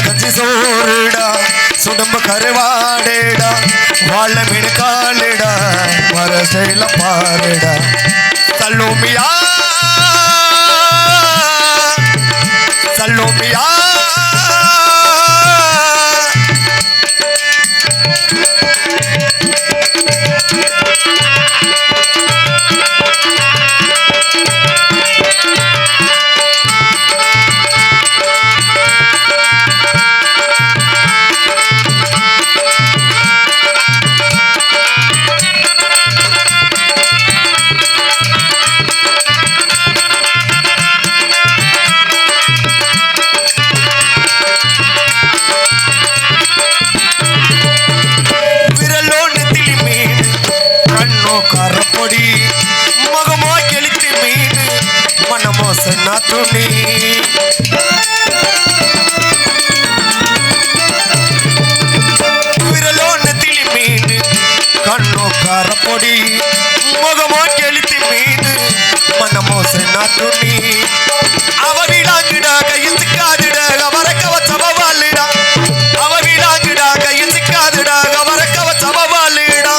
கஞ்சி சோறுடா சுடும்பு கருவாடேடா வாழ மீன் காலுடா வர ஸ்டைல பாருடா சல்லோமியா சல்லோமியா கரப்பொடி மகமா கெளித்து மீன் மனமோ சென்னா துணி விரலோன்னு திளி மீன் கண்ணோ கரப்பொடி மகமா கெளித்து மீன் மனமோ சென்னா துணி அவ வீடாங்கிடா கையில் சிக்காதுடா அவரை கவச்சவ வாழுடா அவ வீடாங்கிடா கையில் சிக்காதுடா அவரை கவச்சவ வாழுடா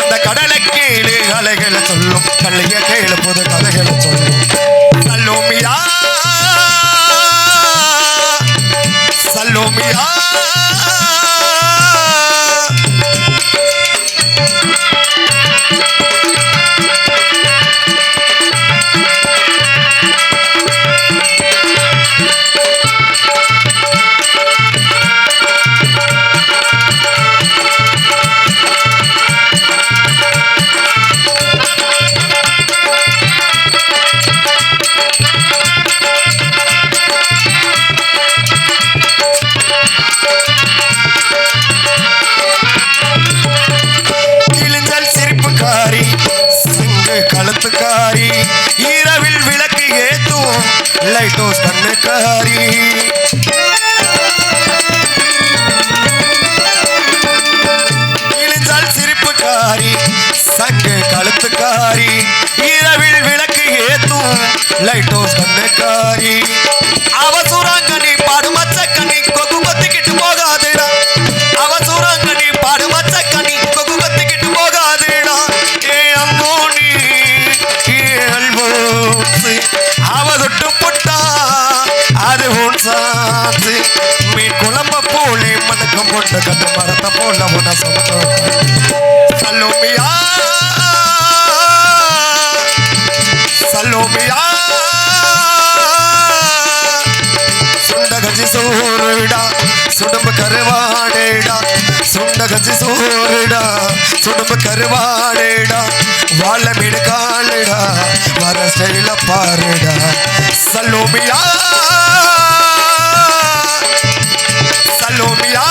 அந்த கடலை கேளு அலைகளை சொல்லும் கல்லைய கேளு புது கதைகளை சொல்லும் சல்லோமியா சல்லோமியா கழுத்துக்காரி இரவில் விளக்கு ஏத்தும் லைட்டோஸ் கண்ணுக்காரி இழிஞ்சால் சிரிப்புக்காரி சங்கு கழுத்துக்காரி இரவில் விளக்கு ஏத்தும் லைட்டோஸ் கண்ணுக்காரி அவ சூறாங்கனி பாடு மச்சக்கனி கொக்கு கொத்திக்கிட்டு போகாதுடா அவ சூறாங்கனி பாடு மச்சக்கனி கொக்கு கொத்திக்கிட்டு போகாதுடா அவ தொட்டு போட்டா அது உன் சாத்து மீன் குழம்ப போலே மணக்கம் கொண்ட கட்டு மரத்த போல உன சொந்தம் சல்லோமியா சல்லோமியா சுண்ட கஞ்சி சோறுடா சுடும்பு கருவாடேடா சுண்ட கஞ்சி சோறுடா சுடும்பு கருவாடேடா வாழ மீன் காலுடா வர ஸ்டைல பாருடா சல்லோமியா சல்லோமியா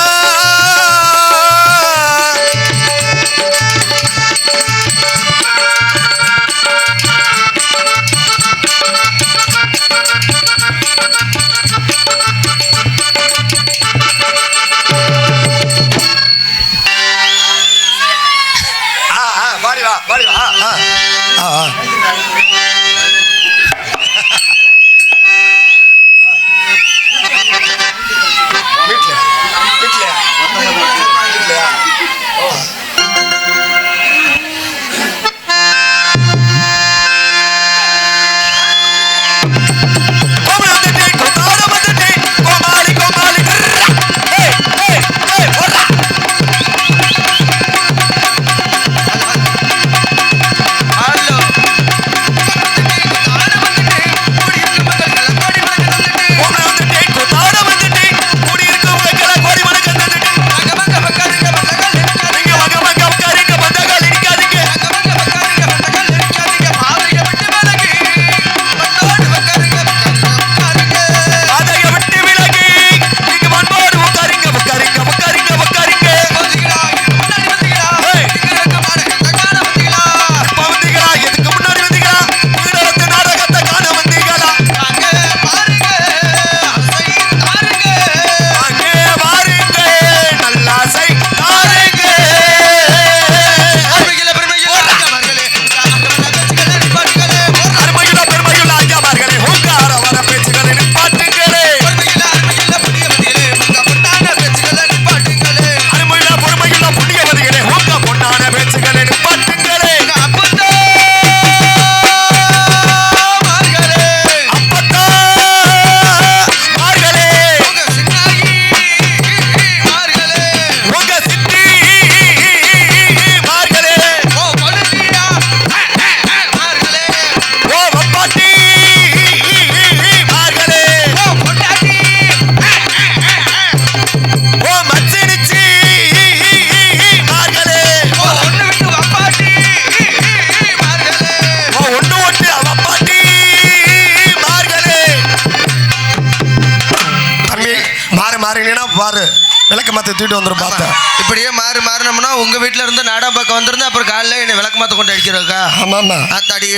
மாறினா பாரு விளக்கு மாத்த தூக்கிட்டு வந்துடும் பார்த்தா. இப்படியே மாறினோம்னா உங்க வீட்டுல இருந்து நாடா பக்கம் வந்துருந்து அப்புறம் காலைல என்ன விளக்கு மாத்த கொண்டு அடிக்கிறக்கா. ஆமாமா அத்தாடி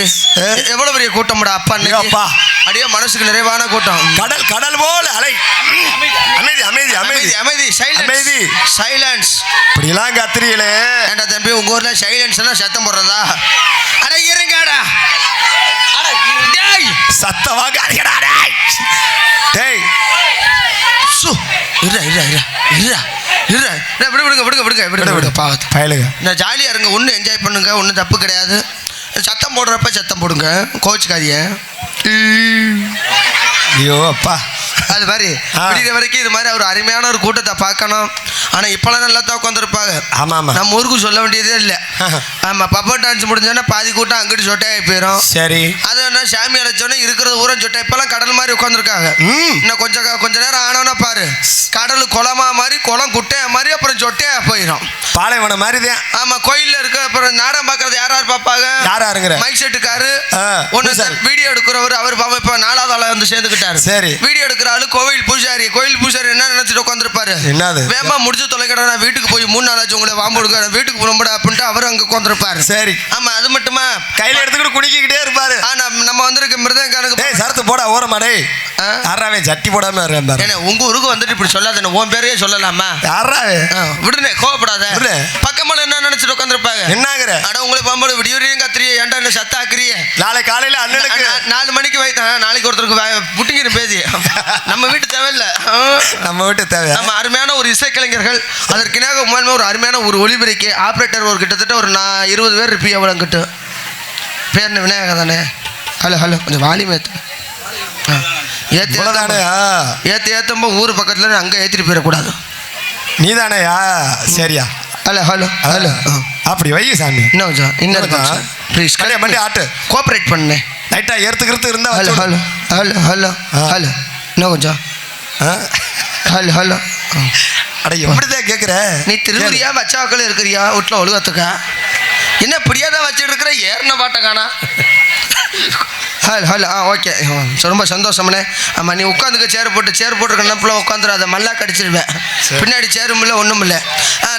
எவ்வளவு பெரிய கூட்டம்டா அப்பா. அப்பா அடியே மனசுக்கு நிறைவான கூட்டம். கடல் போல அலை. அமைதி அமைதி அமைதி அமைதி அமைதி சைலன்ஸ். இப்படிலாம் கத்திரியலே. ஏண்டா தம்பி உங்க ஊர்ல சைலன்ஸ்னா சத்தம் போடுறதா? அட இருங்கடா. சத்தமா காரிக்கடா டேய். சு நான் ஜாலியாக இருங்க, ஒன்றும் என்ஜாய் பண்ணுங்க, ஒன்றும் தப்பு கிடையாது. சத்தம் போடுறப்ப சத்தம் போடுங்க, கோச்சுக்காதிய. ஐயோ அப்பா அது மாதிரி விடிகிற வரைக்கும் இது மாதிரி ஒரு அருமையான ஒரு கூட்டத்தை பார்க்கணும். ஆனால் இப்போலாம் நல்லா தான் உட்காந்துருப்பாங்க. ஆமாம் ஆமாம், நம்ம ஊருக்கு சொல்ல வேண்டியதே இல்லை. ஆமாம், பப்பா டான்ஸ் முடிஞ்சோன்னா பாதி கூட்டம் அங்கிட்டு சொட்டையாகி போயிடும். சரி, அது என்ன சாமி அழைச்சோன்னே இருக்கிறது ஊரம் சொட்டை. இப்போலாம் கடல் மாதிரி உட்காந்துருக்காங்க. இன்னும் கொஞ்ச நேரம் ஆனோன்னா பாரு, கடல் குளமா மாதிரி, குளம் குட்டையா மாதிரி, அப்புறம் சொட்டையா போயிடும். பாலைவனம் மாதிரி தான். ஆமாம், கோயிலில் இருக்க அப்புறம் நாடகம் பார்க்கறது யார் பார்ப்பாங்க? யாருங்கிற மைக் செட்டுக்காரு ஒன்று சார், வீடியோ எடுக்கிறவர் அவர் பாப்பா. இப்போ 4வது ஆளை வந்து சேர்ந்துக்கிட்டாரு. சரி, வீடியோ எடுக்கிற ஆளு கோவில் பூஜாரி. கோவில் பூஜாரி என்ன நினைச்சிட்டு உட்காந்துருப்பாரு? என்னது வேமா முடிச்சு தொலைக்கடா, நான் வீட்டுக்கு போய் 3 நாளாச்சு உங்களை வாம்புடுங்க, வீட்டுக்கு போகணும்டா அப்படின்ட்டு அவர் அங்கே உட்காந்துருப்பாரு. சரி, ஆமாம், அது மட்டுமா கையில் எடுத்துக்கிட்டு குடிக்கிட்டே இருப்பாரு. நம்ம வந்திருக்க மிருதங்கானுக்கு சரத்து போட ஓரமாடே யாராவே சட்டி போடாம என்ன உங்க ஊருக்கு வந்துட்டு இப்படி சொல்லாத, உன் பேரையே சொல்லலாமா? யாராவே விடுனே, கோவப்படாத. பக்கமெல்லாம் என்ன நினைச்சிட்டு உட்காந்துருப்பாங்க? என்னங்கிற அட உங்களை பாம்பு விடியோரையும் கத்திரிய ஏன்டா என்ன சத்த ஆக்குறிய? நாளை காலையில அண்ணனுக்கு 4 மணிக்கு நாளைக்கு ஒருத்தருக்கு புட்டிங்கிற பேதி. நம்ம வீட்டு தேவையில்லை, நம்ம வீட்டு தேவை. நம்ம அருமையான ஒரு இசைக்கலைஞர்கள், அதற்கினாக ஒரு அருமையான ஒரு ஒளிபெருக்கி ஆப்ரேட்டர் ஒரு கிட்டத்தட்ட ஒரு 20 பேர் இருப்பீங்க. எவ்வளோ கிட்ட பேர் என்ன விநாயகா தானே? ஹலோ கொஞ்சம் வாலியம் ஏற்றும்போ ஊர் பக்கத்தில் அங்கே ஏற்றிட்டு போயிடக்கூடாது. நீ தானேயா? சரியா? ஹலோ அப்படி வை சாமி. இன்னும் ப்ளீஸ் பண்ணி ஆட்டு கோஆப்ரேட் பண்ணு. லைட்டாக ஏற்றுக்கிறது இருந்தால் ஹலோ இன்னும் கொஞ்சம் ஹலோ அட எப்படிதான் கேட்குற? நீ திருவுரியா வச்சாக்கள் இருக்கிறியா வீட்டில் ஒழுகத்துக்கா? என்ன இப்படியே தான் வச்சுட்டு இருக்கிற? ஏறின பாட்டை காணா. ஹலோ ஓகே, ரொம்ப சந்தோஷம்ண்ணே. ஆமாம், நீ உட்காந்துக்க, சேர் போட்டுருக்க நப்பில் உட்காந்துடாத, மல்லா கடிச்சிருவேன். பின்னாடி சேரும் இல்லை ஒன்றும் இல்லை.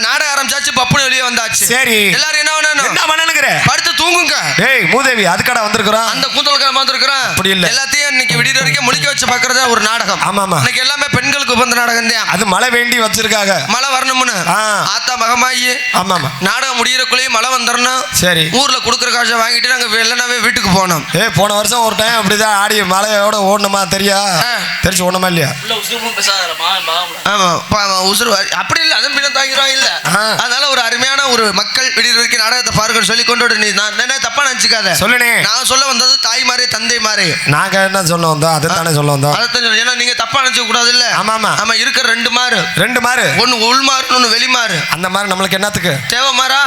நாடகம் ஆரம்பிச்சாச்சு, பப்புனு வெளியே வந்தாச்சு. சரி, எல்லாரும் என்ன பண்ணணுங்கிற? படுத்து தூங்குங்க. டேய் மூதேவி, அதுக்கடா வந்திருக்கிறோம், அந்த கூந்தலுக்கு வந்திருக்கிறோம். அப்படி இல்லை, எல்லாத்தையும் இன்னைக்கு விடிய வரைக்கும் முழிக்க வச்சு பார்க்கறதா ஒரு நாடகம். ஆமாம், இன்னைக்கு எல்லாமே பெண்களுக்கு வந்த நாடகம் தான். அது மழை வேண்டி வச்சிருக்காங்க, மழை வரணும்னு. ஆத்தா மகமாயி. ஆமாம், நாடகம் முடியறக்குள்ளேயும் மழை வந்துடணும். சரி, ஊர்ல கொடுக்குற காசை வாங்கிட்டு நாங்கள் எல்லாமே வீட்டுக்கு போனோம். போன வருஷம் ஒரு டைம் அப்படிதான் ஆடி மழையோட ஓடணுமா? தெரிச்சு ஓடணுமா இல்லையா? உசுறு அப்படி இல்லை, அதுவும் பின்ன தாங்கிறோம் இல்லை. அதனால ஒரு அருமையான ஒரு மக்கள் விடிய வரைக்கும் நாடகத்தை பாருங்க சொல்லி கொண்டு நீ நான் என்ன தப்பா நினைச்சுக்காத. சொல்லுனே, நான் சொல்ல வந்தது தாய் மாதிரி தந்தை மாதிரி. நாங்க என்ன சொல்ல வந்தோம்? அதை தானே சொல்ல வந்தோம். அதைத்தான், ஏன்னா நீங்க தப்பா நினைச்ச கூடாது இல்ல. ஆமா ஆமா, இருக்கிற 2 மாறு, ஒன்னு உள் மாறு, ஒன்னு வெளி மாறு. அந்த மாதிரி நம்மளுக்கு என்னத்துக்கு தேவை மாறா?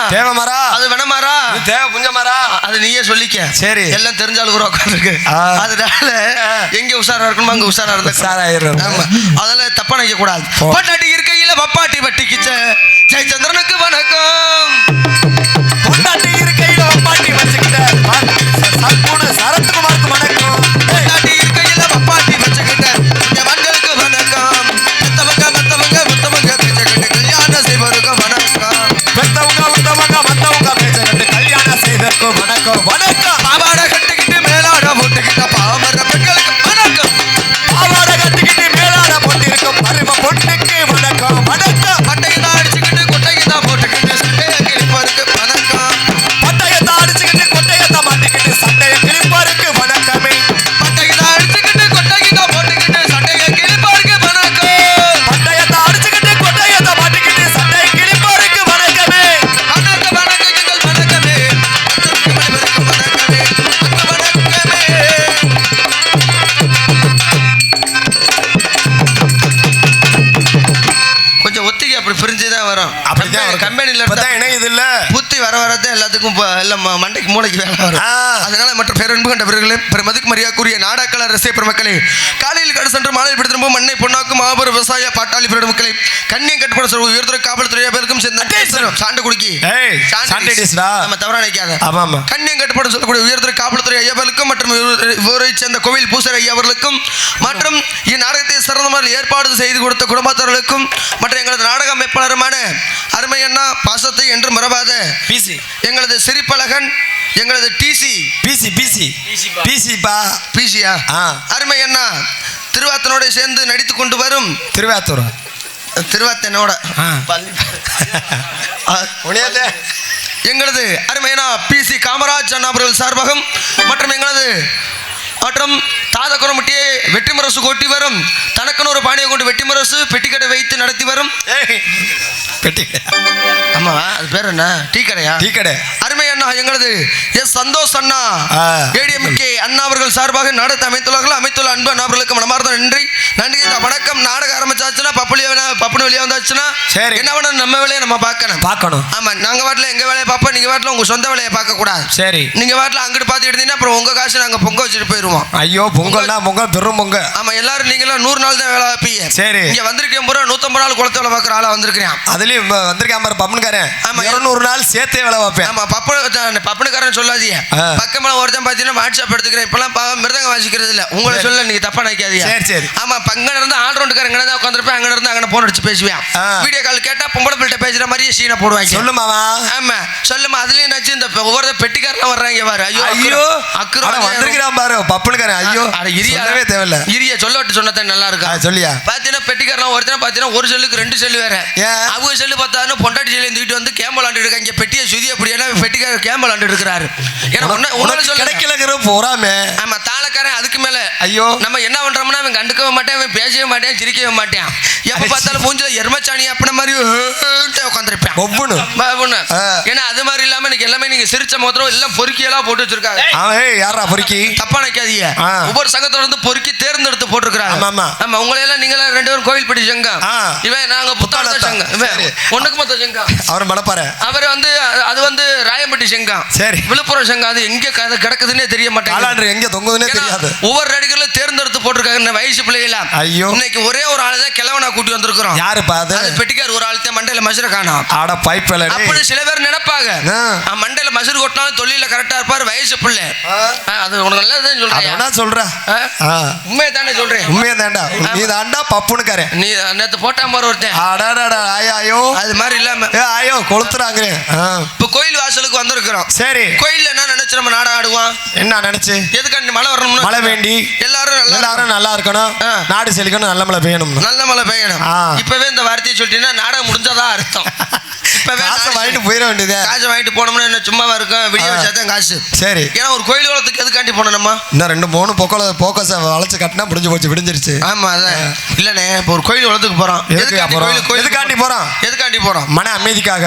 அது வேண மாறா, தேவை புஞ்ச மாறா, அது நீயே சொல்லிக்க. சரி, எல்லாம் தெரிஞ்சாலும் கூட உட்காந்துருக்கு. அதனால எங்க உஷாரா இருக்கணும் அங்க உஷாரா இருந்தா உஷாராயிரும். அதெல்லாம் தப்பா நினைக்க கூடாது. பொட்டாட்டி இருக்கையில பப்பாட்டி வட்டிக்கிச்ச ஜெயச்சந்திரனுக்கு வணக்கம். பொட்டாட்டி இருக்கையில பப்பாட்டி வச்சுக்கிட்ட சரத்குமாருக்கு வணக்கம். பொட்டாட்டி இருக்கையில பப்பாட்டி வச்சுக்கிட்ட மண்களுக்கு வணக்கம். மத்தவங்க பேச்சக்கிட்டு கல்யாணம் செய்வருக்கு வணக்கம். மத்தவங்க பேச்சக்கிட்டு கல்யாணம் செய்வதற்கு வணக்கம். பாவாடை கட்டிக்கிட்டு மேலாட போட்டுக்கிட்ட பாமர பெண்களுக்கு வணக்கம். பாவாடை கட்டிக்கிட்டு மேலாட போட்டிருக்கும் பருவ பொண்ணுக்கு வணக்கம். பட்டைக்கு தான் அடிச்சுக்கிட்டு குட்டைக்கு தான் போட்டுக்கிட்டு சட்டையை கிழிப்பதற்கு வரும். அப்படிதான் கம்பெனில இணையுது இல்ல புத்தி வர வரதான் எல்லாத்துக்கும் எல்லாம் மண்டைக்கு மூளைக்கு வேலை வரும். அதனால மற்ற பேரன்பு கண்டவர்களே பெருமதிக்கு மரியாதைக்குரிய நாடாக்கள ரசிக பெருமக்களே, காலையில் கடை சென்று மாலையில் பிடித்திருப்போம் மண்ணை பொண்ணாக்கும் மாபெரும் விவசாய பாட்டாளி பெருமக்களை கண்ணியம் கட்டுப்பட சொல்ல உயர்த்துறை காவல்துறை பேருக்கும் சேர்ந்து சாண்டு குடிக்கி நம்ம தவறா நினைக்காத. கண்ணியம் கட்டுப்பட சொல்லக்கூடிய உயர்த்துறை காவல்துறை ஐயாவர்களுக்கும் மற்றும் ஊரை சேர்ந்த கோவில் பூசர் ஐயாவர்களுக்கும் மற்றும் இந்நாடகத்தை சிறந்த முறையில் ஏற்பாடு செய்து கொடுத்த குடும்பத்தார்களுக்கும் மற்றும் எங்களது நாடக அமைப்பாளருமான அருமையண்ணா பாசத்தை என்று மறவாத எங்களது சிரிப்பழகன் எங்களது பிசியா அருமையண்ணா திருவாத்தனோட சேர்ந்து நடித்துக் கொண்டு வரும் திருவாத்தனோட எங்களது அருமையண்ணா பிசி காமராஜ் அண்ணா அவர்கள் சார்பாகம் மற்றும் தாதகுரமுட்டியை வெற்றிமரசு கொட்டி வரும் தனக்குன்னு ஒரு பாணியை கொண்டு வெற்றிமரசு பெட்டிக்கடை வைத்து நடத்தி வரும் ஆமா அது பேர் என்ன டீ கடை அருமை அண்ணா எங்களது சந்தோஷ் அண்ணா ஏடிஎம்கே அண்ணா அவர்கள் சார்பாக நாடகத்தை அமைத்துள்ள அன்பு அண்ணா அவர்களுக்கு மனமார்ந்த நன்றி. வணக்கம். நாடகம் ஆரம்பிச்சாச்சுன்னா பப்புனு வெளியே வந்தாச்சுன்னா என்ன பண்ண நம்ம வேலையை நம்ம பார்க்கணும். ஆமா நாங்க வாட்டில் எங்க வேலையை பார்ப்போம், நீங்க வாட்டில் உங்க சொந்த வேலையை பார்க்க கூடாது. சரி நீங்க வாட்டில் அங்கிட்டு பார்த்து எடுத்தீங்கன்னா அப்புறம் உங்க காசு நாங்க பொங்க வச்சுட்டு போயிருவோம். ஐயோ பொங்கல்னா பொங்கல் பெரும் பொங்க. ஆமா எல்லாரும் நீங்களும் 100 நாள் தான் வேலை வைப்பீங்க. சரி இங்க வந்திருக்கேன் 150 நாள் குளத்தை வேலை பார்க்குற ஆளா வந்திருக்கிறேன். அதுலயும் வந்திருக்கேன் பாரு பப்புனுக்காரன். ஆமா 200 நாள் சேர்த்தே வேலை பார்ப்பேன். ஆமா பப்புனுக்காரன் சொல்லாதீங்க. பக்கமெல்லாம் ஒருத்தன் பார்த்தீங்கன்னா வாட்ஸ்அப் எடுத்துக்கிறேன். இப்பெல்லாம் மிருதங்க வாசிக்கிறது இல்லை. உங்களை சொல்ல நீங்க தப்பா நினைக்காதீங்க. சரி ஆமா பங்க இருந்து ஆல்ரவுண்டுக்காரன் இங்கே தான் உட்காந்துருப்பேன். அங்கே இருந்து அங்கே போன் அடிச்சு பேசுவேன். வீடியோ கால் கேட்டா பொம்பளை பிள்ளை பேசுற மாதிரியே சீனை போடுவாங்க. சொல்லுமா? ஆமா சொல்லுமா. அதுலயும் நச்சு இந்த ஒவ்வொரு பெட்டிக்காரெல்லாம் வர்றாங்க பாரு. ஐயோ அக்குறம் வந்திருக்கிறான் பாரு பப்புனுக்காரன். ஐயோ இரியாவே தேவையில்ல. இரியா சொல்லட்டு சொன்னதான் நல்லா இருக்கும். சொல்லியா பாத்தீங்கன்னா பெட்டிக்காரெல்லாம் ஒருத்தனை பாத்தீங்கன்னா ஒரு செல்லுக்கு 2 செல்லு வேற. அவங்க செல்லு பார்த்தாலும் பொண்டாட்டி செல்லு தூக்கிட்டு வந்து கேம் விளாண்டு இருக்காங்க. பெட்டியை சுதி அப்படியே பெட்டிக்கார கேம் விளாண்டு இருக்கிறாரு. கிடைக்கல போறாமே. ஆமா தாளக்காரன் அதுக்கு மேல ஐயோ நம்ம என்ன பண்றோம்னா அவன் கண்டுக்கவே மாட்டேன், அவன் பேசவே மாட்டேன், சிரிக்கவே மாட்டேன். எப்ப பார்த்தாலும் மூஞ்சில எருமச்சாணி அப்படி மாதிரி உட்காந்துருப்பேன். ஏன்னா அது மாதிரி இல்லாம இன்னைக்கு எல்லாமே நீங்க சிரிச்ச மோதிரம் எல்லாம் பொறுக்கியெல்லாம் போட்டு வச்சிருக்காங்க. யாரா பொறுக்கி தப்பா நினைக்காதீங்க. ஒவ்வொரு சங்கத்தோட இருந்து பொறுக்கி தேர்ந்தெடுத்து போட்டிருக்காங்க. ஆமா உங்களை எல்லாம் நீங்க 2 பேரும் கோவில் பட்டி சங்கம். இவன் நாங்க புத்தாள சங்கம். ஒண்ணுக்கு மொத்த சங்கம் அவர் மலப்பாரு. அவர் வந்து அது வந்து ராயம்பட்டி சங்கம். சரி விழுப்புரம் சங்கம். அது எங்க கிடக்குதுன்னே தெரிய மாட்டேங்குது. எங்க தொங்குதுன்னே தெரியாது. ஒவ்வொரு நடிகர்களும் தேர்ந்தெடுத்து போட்டிருக்காங்க வயசு பிள்ளைகளா. ஐயோ இன்னைக்கு ஒரே ஒரு ஆளு தான் கிழவனா கூட்டி வந்திருக்கிறோம். யாரு பாது பெட்டிக்கார் ஒரு ஆள் தான் மண்டையில மசுர காணோம். ஆட பைப்பல அப்படி சில பேர் நினைப்பாங்க மண்டையில மசுறு கொட்டினாலும் தொழில கரெக்டா இருப்பாரு வயசு பிள்ளை. அது உனக்கு நல்லதுதான் சொல்றேன். உண்மையை தானே சொல்றேன். உண்மையை தாண்டா. நீ தாண்டா பப்புனுக்காரன். நீ நேத்து போட்டா மாதிரி ஒருத்தன். ஐயோ அது மாதிரி இல்லாம ஐயோ கொளுத்துறாங்க. இப்ப கோயில் வாசலுக்கு வந்திருக்கிறோம். சரி கோயில்ல என்ன நினைச்சு நம்ம நாடகம் ஆடுவோம்? என்ன நினைச்சு எதுக்காண்டி மழை வரணும்? மழை வேண்டி எல்லாரும் நல்லா இருக்கணும், நாடு செழிக்கணும், நல்ல மழை பெய்யணும். நல்ல மழை பெய்யணும். இப்பவே இந்த வார்த்தையை சொல்லிட்டீங்கன்னா நாடகம் முடிஞ்சதா அர்த்தம். வாங்கிட்டு போயிட வேண்டியது. காசு வாங்கிட்டு போனோம்னா என்ன சும்மாவா இருக்கும்? விடிய வச்சாதான் காசு. சரி ஏன்னா ஒரு கோயில் குளத்துக்கு எதுக்காண்டி போனோம்மா? இன்னும் 2-3 போக்கஸ் வளைச்சு கட்டினா முடிஞ்சு போச்சு, விடிஞ்சிருச்சு. ஆமா அதான் இல்லண்ணே இப்போ ஒரு கோயில் குளத்துக்கு போறோம். எதுக்காண்டி போறோம்? மன அமைதிக்காக.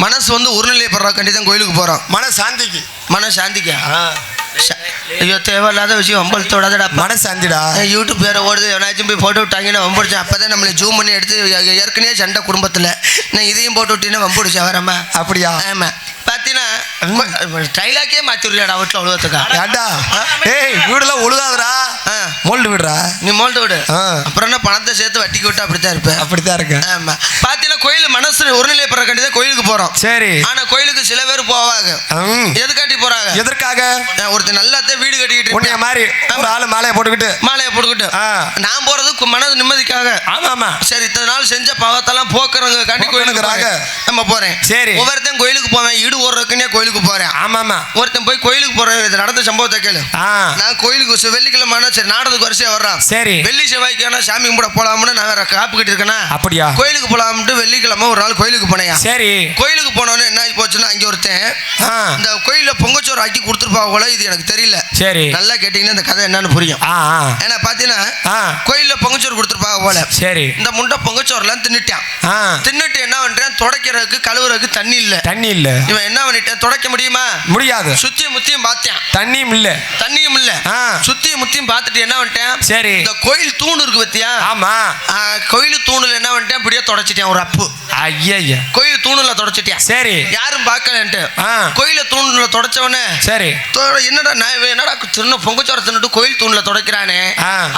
மனசு வந்து ஒருநிலைப்படுறக்காண்டி தான் கோயிலுக்கு போறோம். மன சாந்திக்கா? ஐயோ தேவையில்லாத விஷயம் வம்பளத்தோடாதடா. மனசாந்திடா யூடியூப் வேற ஓடுது. எவனாச்சும் போய் போட்டு விட்டாங்கன்னா வம்பிடிச்சேன். அப்பதான் நம்மளை ஜூம் பண்ணி எடுத்து ஏற்கனவே சண்டை குடும்பத்துல நான் இதையும் போட்டு விட்டீங்கன்னா வம்பிடிச்சேன் வரமா. அப்படியா? ஆமா பாத்தீங்கன்னா டைலாக்கே மாத்திடுறியாடா வீட்டுல உழுவத்துக்கா? ஏண்டா ஏய் வீடுலாம் உழுகாதடா, மோல்டு விடுறா. நீ மோல்டு விடு. அப்புறம் என்ன பணத்தை சேர்த்து வட்டிக்கு விட்டு அப்படித்தான் இருப்பேன். அப்படித்தான் இருக்கு. ஆமா பாத்தீங்கன்னா கோயில் மனசு ஒருநிலைப்படுற கண்டி தான் கோயிலுக்கு போறோம். சரி ஆனா கோயிலுக்கு சில பேர் போவாங்க. எதுக்காண்டி போறாங்க? எதற்காக? ஒருத்தர் நல்லாத்தான் வீடு கட்டிக்கிட்டு உன்னைய மாதிரி ஒரு ஆளு மாலையை போட்டுக்கிட்டு நான் போறது மனது நிம்மதிக்காக. ஆமா சரி இத்தனை நாள் செஞ்ச பாவத்தெல்லாம் போக்குறவங்க காண்டி கோயிலுக்கு நம்ம போறேன். சரி ஒவ்வொருத்தன் கோயிலுக்கு போவேன். ஈடு ஓடுறதுக்குன்னே கோயிலுக்கு போறேன். ஆமா ஒருத்தன் போய் கோயிலுக்கு போறேன். இது நடந்த சம்பவத்தை கேளு. நான் கோயிலுக்கு வெள்ளிக்கிழமை சரி நாடகத்துக்கு வரிசையா வர்றான். சரி வெள்ளி செவ்வாய்க்கான சாமி கும்பிட போலாம்னு நான் வேற காப்பு கிட்டு இருக்கேன்னா. அப்படியா? கோயிலுக்கு போலாம்ட்டு வெள்ளிக்கிழமை ஒரு நாள் கோயிலுக்கு போனேன். சரி கோயிலுக்கு போனோன்னு என்ன ஆகி போச்சுன்னா அங்கே ஒருத்தன் இந்த கோயில பொங்கச்சோறு ஆக்கி கொடுத்துருப்பா போல. இது எனக்கு தெரியல. சரி நல்லா கேட்டீங்கன்னா இந்த கதை என்னன்னு புரியும். ஏன்னா பாத்தீங்கன்னா கோயில்ல பொங்கச்சோறு கொடுத்துருப்பா போல. சரி இந்த முண்டை பொங்கச்சோறுலாம் தின்னுட்டான். தின்னுட்டு என்ன பண்றேன்? துடைக்கிறதுக்கு கழுவுறதுக்கு தண்ணி இல்ல. இவன் என்ன பண்ணிட்டேன்? துடைக்க முடியுமா? முடியாது. சுத்தியும் முத்தியும் பார்த்தேன். தண்ணியும் இல்ல. சுத்தியும் முத்தியும் பார்த்துட்டு என்ன பண்ணிட்டேன்? சரி இந்த கோயில் தூண் இருக்கு பத்தியா? ஆமா கோயில் தூணுல என்ன பண்ணிட்டேன்? இப்படியே தொடச்சிட்டேன் ஒரு அப்பு. ஐயா கோயில் தூணுல தொடச்சிட்டேன். சரி. யாரும் பார்க்கலன்ட்டு கோயில தூணுல தொடச்சவனே சரி என்னடா என்னடா சின்ன பொங்கச்சோரை தின்னுட்டு கோயில் தூணுல தொடக்கிறானே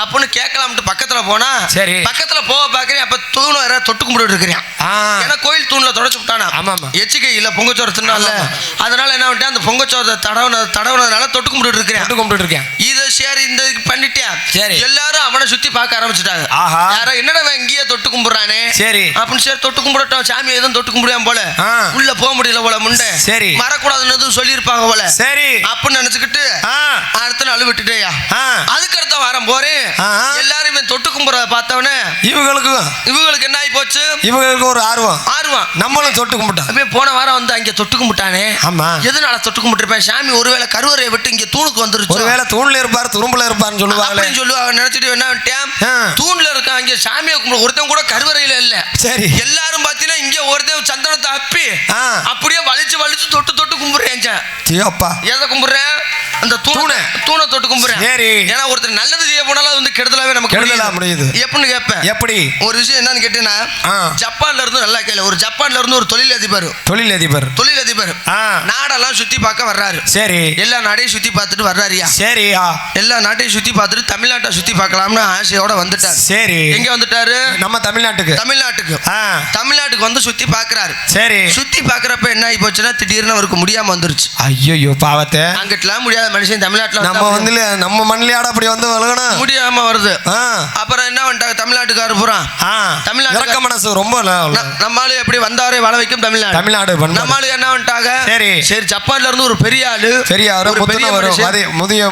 அப்படின்னு கேட்கலாம்ட்டு பக்கத்துல போனா சரி பக்கத்துல போக பாக்குறேன். அப்ப தூணு வேற தொட்டு கும்பிட்டு இருக்கிறேன். ஏன்னா கோயில் தூணுல தொடச்சு விட்டானா எச்சிக்கை இல்ல பொங்கச்சோரை தின்னால. அதனால என்ன பண்ணிட்டேன் அந்த பொங்கச்சோரை தடவுனதுனால தொட்டு கும்பிட்டு இருக்கேன். இதை சரி இந்த பண்ணிட்டேன். சரி எல்லாரும் அவனை சுத்தி பார்க்க ஆரம்பிச்சுட்டாங்க. யாரா என்னடா இங்கேயே தொட்டு கும்பிடுறானே சரி அப்படின்னு சரி தொட்டு கும்பிடட்டும் சாமி எதுவும் தொட்டு கும்பிடுவான் போல உள்ள போக முடியல போல முண்டை சரி வரக்கூடாதுன்னு சொல்லி இருப்பாங்க போல சரி அப்படின்னு நினைச்சுக்கிட்டு அடுத்த நாள் விட்டுட்டேயா. அதுக்கு அடுத்த வாரம் போறேன். எல்லாருமே தொட்டு கும்பிடுறத பார்த்தவனே இவங்களுக்கு என்ன ஆகி போச்சு. இவங்களுக்கு ஒரு ஆர்வம் நம்மளும் தொட்டு கும்பிட்டோம். போன வாரம் வந்து அங்க தொட்டு கும்பிட்டானே ஆமா எதனால தொட்டு கும்பிட்டுருப்பேன் சாமி ஒருவேளை கருவறையை விட்டு இங்க தூணுக்கு வந்துருச்சு. ஒருவேளை தூண்ல இருப்பாரு துரும்புல இருப்பாருன்னு சொல்லுவாங்க. நினைச்சிட்டு என்ன தூண்ல இருக்கான் இங்க சாமியை கும்பிடு. ஒருத்தன் கூட கருவறையில இல்ல சரி எல்லாரும் பாத்தீங்கன்னா இங்க ஒருத்தன் சந்தனத்தை அப்பி அப்படியே வலிச்சு வலிச்சு தொட்டு தொட்டு கும்பிடுறேன். எதை கும்பிடுறேன் அந்த தூணை தொட்டு கும்பிடுறேன். சரி ஏன்னா ஒருத்தர் நல்லது செய்ய போனாலும் வந்து கெடுதலாவே நமக்கு கெடுதலா முடியுது. எப்படின்னு கேட்பேன். எப்படி ஒரு விஷயம் என்னன்னு கேட்டீங்கன்னா ஜப்பான்ல இருந்து நல்லா கேளு. ஒரு ஜப்பான்ல இருந்து ஒரு தொழிலதிபர் நாடெல்லாம் சுத்தி பார்க்க வர்றாரு. சரி எல்லா நாட்டையும் சுத்தி பார்த்துட்டு வர்றாருயா. சரியா எல்லா நாட்டையும் சுத்தி பார்த்துட்டு தமிழ்நாட்டை சுத்தி பார்க்கலாம்னு ஆசையோட வந்துட்டாரு. சரி எங்க வந்துட்டாரு நம்ம தமிழ்நாட்டுக்கு வந்து சுத்தி பார்க்கறாரு. சரி சுத்தி பார்க்கறப்ப என்ன ஆகி போச்சுன்னா திடீர்னு அவருக்கு முடியாம வந்துருச்சு. ஐயோ பாவத்தை அங்கிட்டலாம் முடியாத மனுஷன் தமிழ்நாட்டுல நம்ம மண்ணிலையாட அப்படி வந்து வளகணும் முடியாம வருது. அப்புறம் என்ன பண்ணிட்டாங்க தமிழ்நாட்டுக்காரர் பூரா தமிழ்நாட்டு மனசு ரொம்ப நம்மளால எப்படி வந்தாரே வாழ வைக்கும் தமிழ்நாடு நம்மளால என்ன பண்ணிட்டாங்க சரி ஜப்பான்ல இருந்து ஒரு பெரிய ஆளு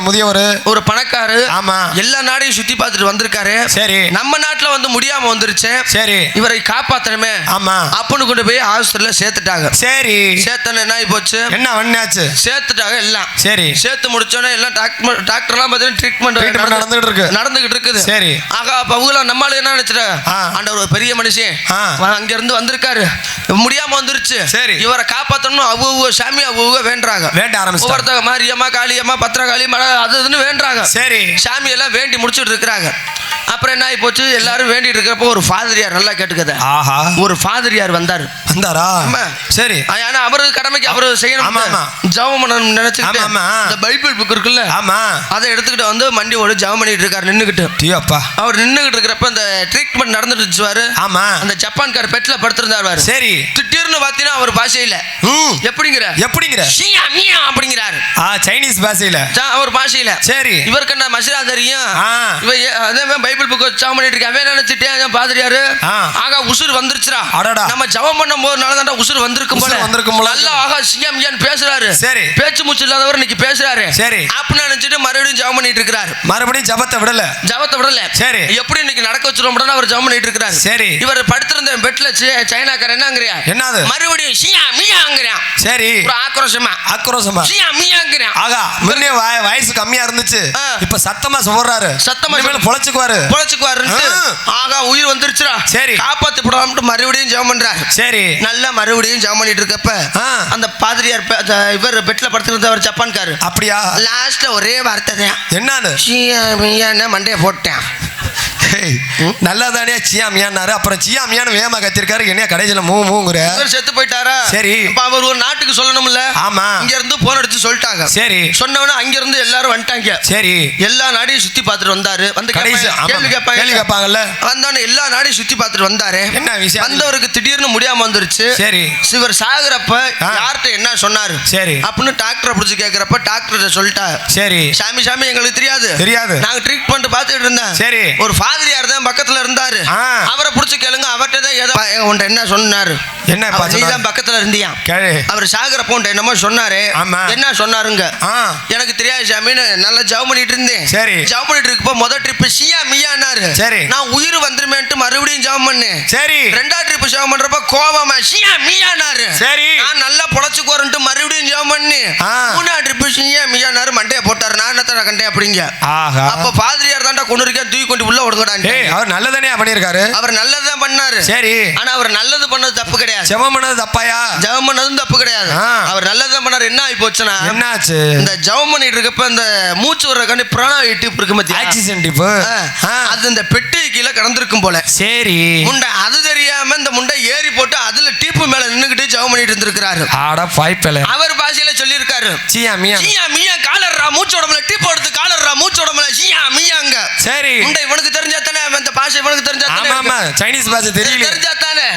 முதியவர் ஒரு பணக்காரு ஆமா எல்லா நாடையும் சுத்தி பார்த்துட்டு வந்திருக்காரு. சரி நம்ம நாட்டுல வந்து முடியாம வந்துருச்சு. சரி இவரை காப்பாத்தணுமே ஆமா அப்பன்னு கொண்டு போய் ஹாஸ்பிட்டல்ல சேர்த்துட்டாங்க. சரி சேர்த்தன என்ன ஆகி போச்சு என்ன பண்ணாச்சு சேர்த்துட்டாங்க எல்லாம். சரி சேர்த்து முடிச்சோன்னே எல்லாம் டாக்டர் எல்லாம் பார்த்தீங்கன்னா ட்ரீட்மெண்ட் நடந்துகிட்டு இருக்குது. சரி ஆகா அப்ப அவங்கள நம்மளால என்ன நினைச்சிட்டாங்க ஆண்டவர் ஒரு பெரிய மனுஷன் அங்க இருந்து வந்திருக்காரு முடியாம வந்துருச்சு. சரி இவரை காப்பாத்தணும் அவ்வளவு சாமி அவ்வளவு வேண்டாங்க வேண்ட ஆரம்பிச்சு ஒருத்தங்க மாரியம்மா காளியம்மா பத்திரகாளி மழை அதுன்னு வேண்டாங்க. சரி சாமி எல்லாம் வேண்டி முடிச்சுட்டு இருக்கிறாங்க. அப்புறம் என்ன ஆகி போச்சு எல்லாரும் வேண்டிட்டு இருக்கிறப்போ ஒரு ஃபாதரியார் நல்லா கேட்டுக்கத ஒரு ஃபாதரியார் வந்தாரா சரி ஏன்னா அவரு கடமைக்கு அவரு செய்யணும் ஜெபம் பண்ணணும் நினைச்சுக்கிட்டு இந்த பைபிள் புக் இருக்குல்ல ஆமா அதை எடுத்துக்கிட்டு வந்து மண்டியோட ஜெபம் பண்ணிட்டு இருக்காரு நின்னுக்கிட்டு. அவர் நின்னுகிட்டு இருக்கிறப்ப அந்த ட்ரீட்மெண்ட் நடந்துட்டு இருந்துச்சு. ஆமா அந்த ஜப்பான்கார பெட்ல படுத்திருந்தாரு. சரி திடீர்னு பாத்தீங்கன்னா அவர் பாஷையில எப்படிங்கிற அப்படிங்கிறாரு சைனீஸ் பாஷையில அவர் பாஷையில. சரி இவருக்கு என்ன மசிரா தெரியும் பைபிள் புக் ஜெபம் பண்ணிட்டு இருக்கான் நினைச்சிட்டேன் பாதிரியாரு ஆகா உசுர் வந்துருச்சுடா நம்ம ஜெபம் பண்ணும் போது நல்லதாண்டா உசுர் வந்திருக்கும் போல நல்லா ஆகா சிஎம் பேசுறாரு. சரி பேச்சு மூச்சு இல்லாதவர் இன்னைக்கு பேசுறாரு. சரி அப்படின்னு நினைச்சிட்டு மறுபடியும் ஜெபம் பண்ணிட்டு இருக்காரு. மறுபடியும் ஜெபத்தை விடல. சரி எப்படி இன்னைக்கு நடக்க வச்சிரும் அவர் ஜெபம் பண்ணிட்டு இருக்காரு. சரி இவர் படுத்திருந்த பெட்ல சைனாக்காரன் என்னங்கறியா என்னது மறுபடியும் சியா மியாங்கறான். சரி ஒரு ஆக்ரோஷமா சியா மியாங்கறான். ஆகா முன்னே வயசு கம்மியா இருந்துச்சு இப்ப சத்தமா சொல்றாரு. சத்தமா மேல பொளச்சுக்குவாரு ஆகா உயிர் வந்துருச்சுடா. சரி காப்பாத்தி போடாமட்டு மறுபடியும் ஜெபம் பண்றாரு. சரி நல்லா மறுபடியும் ஜெபம் பண்ணிட்டு இருக்கப்ப அந்த பாதிரியார் இவர் பெட்ல படுத்துக்கிட்டு ஜப்பான்காரு அப்படியா லாஸ்ட்ல ஒரே வார்த்தை தான் என்னன்னு சியா மண்டைய போட்டேன். நல்லா தானே சியாமியான்னாரு. அப்புறம் சியாமியான்னு வேமா கத்திருக்காரு. என்ன கடைசியில மூங்குற செத்து போயிட்டாரா. சரி அவர் ஒரு நாட்டுக்கு சொல்லணும்ல. ஆமா இங்க இருந்து போன் அடிச்சு சொல்லிட்டாங்க. சரி சொன்னவன அங்க இருந்து எல்லாரும் வந்துட்டாங்க. சரி எல்லா நாடையும் சுத்தி பார்த்துட்டு வந்தாரு. வந்து கேள்வி கேட்பாங்கல்ல வந்தவன எல்லா நாடையும் சுத்தி பார்த்துட்டு வந்தாரு. என்ன விஷயம் வந்தவருக்கு திடீர்னு முடியாம வந்துருச்சு. சரி இவர் சாகுறப்ப யார்கிட்ட என்ன சொன்னாரு. சரி அப்படின்னு டாக்டரை பிடிச்சு கேட்கிறப்ப டாக்டர் சொல்லிட்டாரு. சரி சாமி எங்களுக்கு தெரியாது நாங்க ட்ரீட்மெண்ட் பார்த்துட்டு இருந்தேன். சரி ஒரு பாதிரியார் தான் பக்கத்துல இருந்தாரு. அவரை புடிச்சு கேளுங்க அவர்கிட்ட தான் ஏதோ உன்ட்ட என்ன சொன்னாரு. என்ன நீதான் பக்கத்துல இருந்தியா அவர் சாகுறப்ப உன்ட்ட என்னமோ சொன்னாரு. என்ன சொன்னாருங்க எனக்கு தெரியாது சாமின்னு நல்லா ஜெபம் பண்ணிட்டு இருந்தேன். சரி ஜெபம் பண்ணிட்டு இருக்கப்போ முதல் ட்ரிப் சியா மியான்னாரு. சரி நான் உயிர் வந்துருமேன்ட்டு மறுபடியும் ஜெபம் பண்ணேன். சரி ரெண்டாவது ட்ரிப் ஜெபம் பண்றப்ப கோபமா சியா மியான்னாரு. சரி நான் நல்லா பொழைச்சுக்கோறேன்ட்டு மறுபடியும் ஜெபம் பண்ணி மூணாவது ட்ரிப் சியா மியான்னாரு மண்டைய போட்டாரு. நான் என்னத்தடா கண்டேன் அப்படிங்க. அப்ப பாதிரியார் தாண்டா கொண்டு இருக்கேன் தூக்கி கொண்டு உள்ள ஒடுங்கடான். அவர் நல்லதானே பண்ணிருக்காரு. அவர் நல்லதுதான் பண்ணாரு. சரி ஆனா அவர் நல்லது பண்ணது தப்பு கிடையாது. கிடையாது. ஜெபம் பண்ணது தப்பாயா? ஜெபம் பண்ணதும் தப்பு கிடையாது. அவர் நல்லதான் பண்ணார். என்ன ஆகி போச்சுன்னா, என்னாச்சு? இந்த ஜெபம் பண்ணிட்டு இருக்கப்ப இந்த மூச்சு வர்றதுக்காண்டி பிராணவாயு டியூப் இருக்கு மத்திய ஆக்சிஜன் டியூப், அது இந்த பெட்டி கீழே கடந்திருக்கும் போல. சரி, முண்டை அது தெரியாம இந்த முண்டை ஏறி போட்டு அதுல டீப்பு மேல நின்னுகிட்டு ஜெபம் பண்ணிட்டு இருந்திருக்காரு. ஆட பாய்ப்பல அவர் பாஷையில சொல்லியிருக்காரு, சியா மியா சியா மியா காலர்ரா மூச்சு உடம்புல டீப் எடுத்து காலர்ரா மூச்சு உடம்புல சியா மியாங்க. சரி, முண்டை இவனுக்கு தெரிஞ்சா தானே, அந்த பாஷை இவனுக்கு தெரிஞ்சா தானே. ஆமா சைனீஸ் பாஷை தெரியல, தெரிஞ்சா தானே.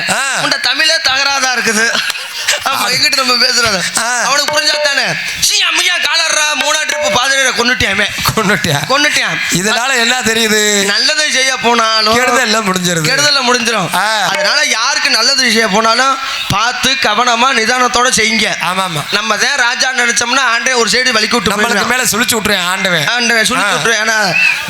முண்டை தமிழே தகராதா இருக்குது. எங்கிட்ட நம்ம பேசுறது அவனுக்கு புரிஞ்சா தானே. சியா மியா காலர்ரா மூணா ட்ரிப் பாதிரியை கொன்னுட்டியான். இதனால என்ன தெரியுது? நல்லது செய்ய போனாலும் கெடுதல்ல முடிஞ்சிடும். அதனால யாருக்கு நல்லது செய்ய போனாலும் பார்த்து கவனமா நிதானத்தோட செய்யுங்க. நம்ம தான் ராஜா நினைச்சோம்னா ஆண்டே ஒரு சைடு வலிக்கு விட்டு நம்மளுக்கு மேல சுழிச்சு விட்டுறேன். ஆண்டவன் சுழிச்சு விட்டுறேன். ஏன்னா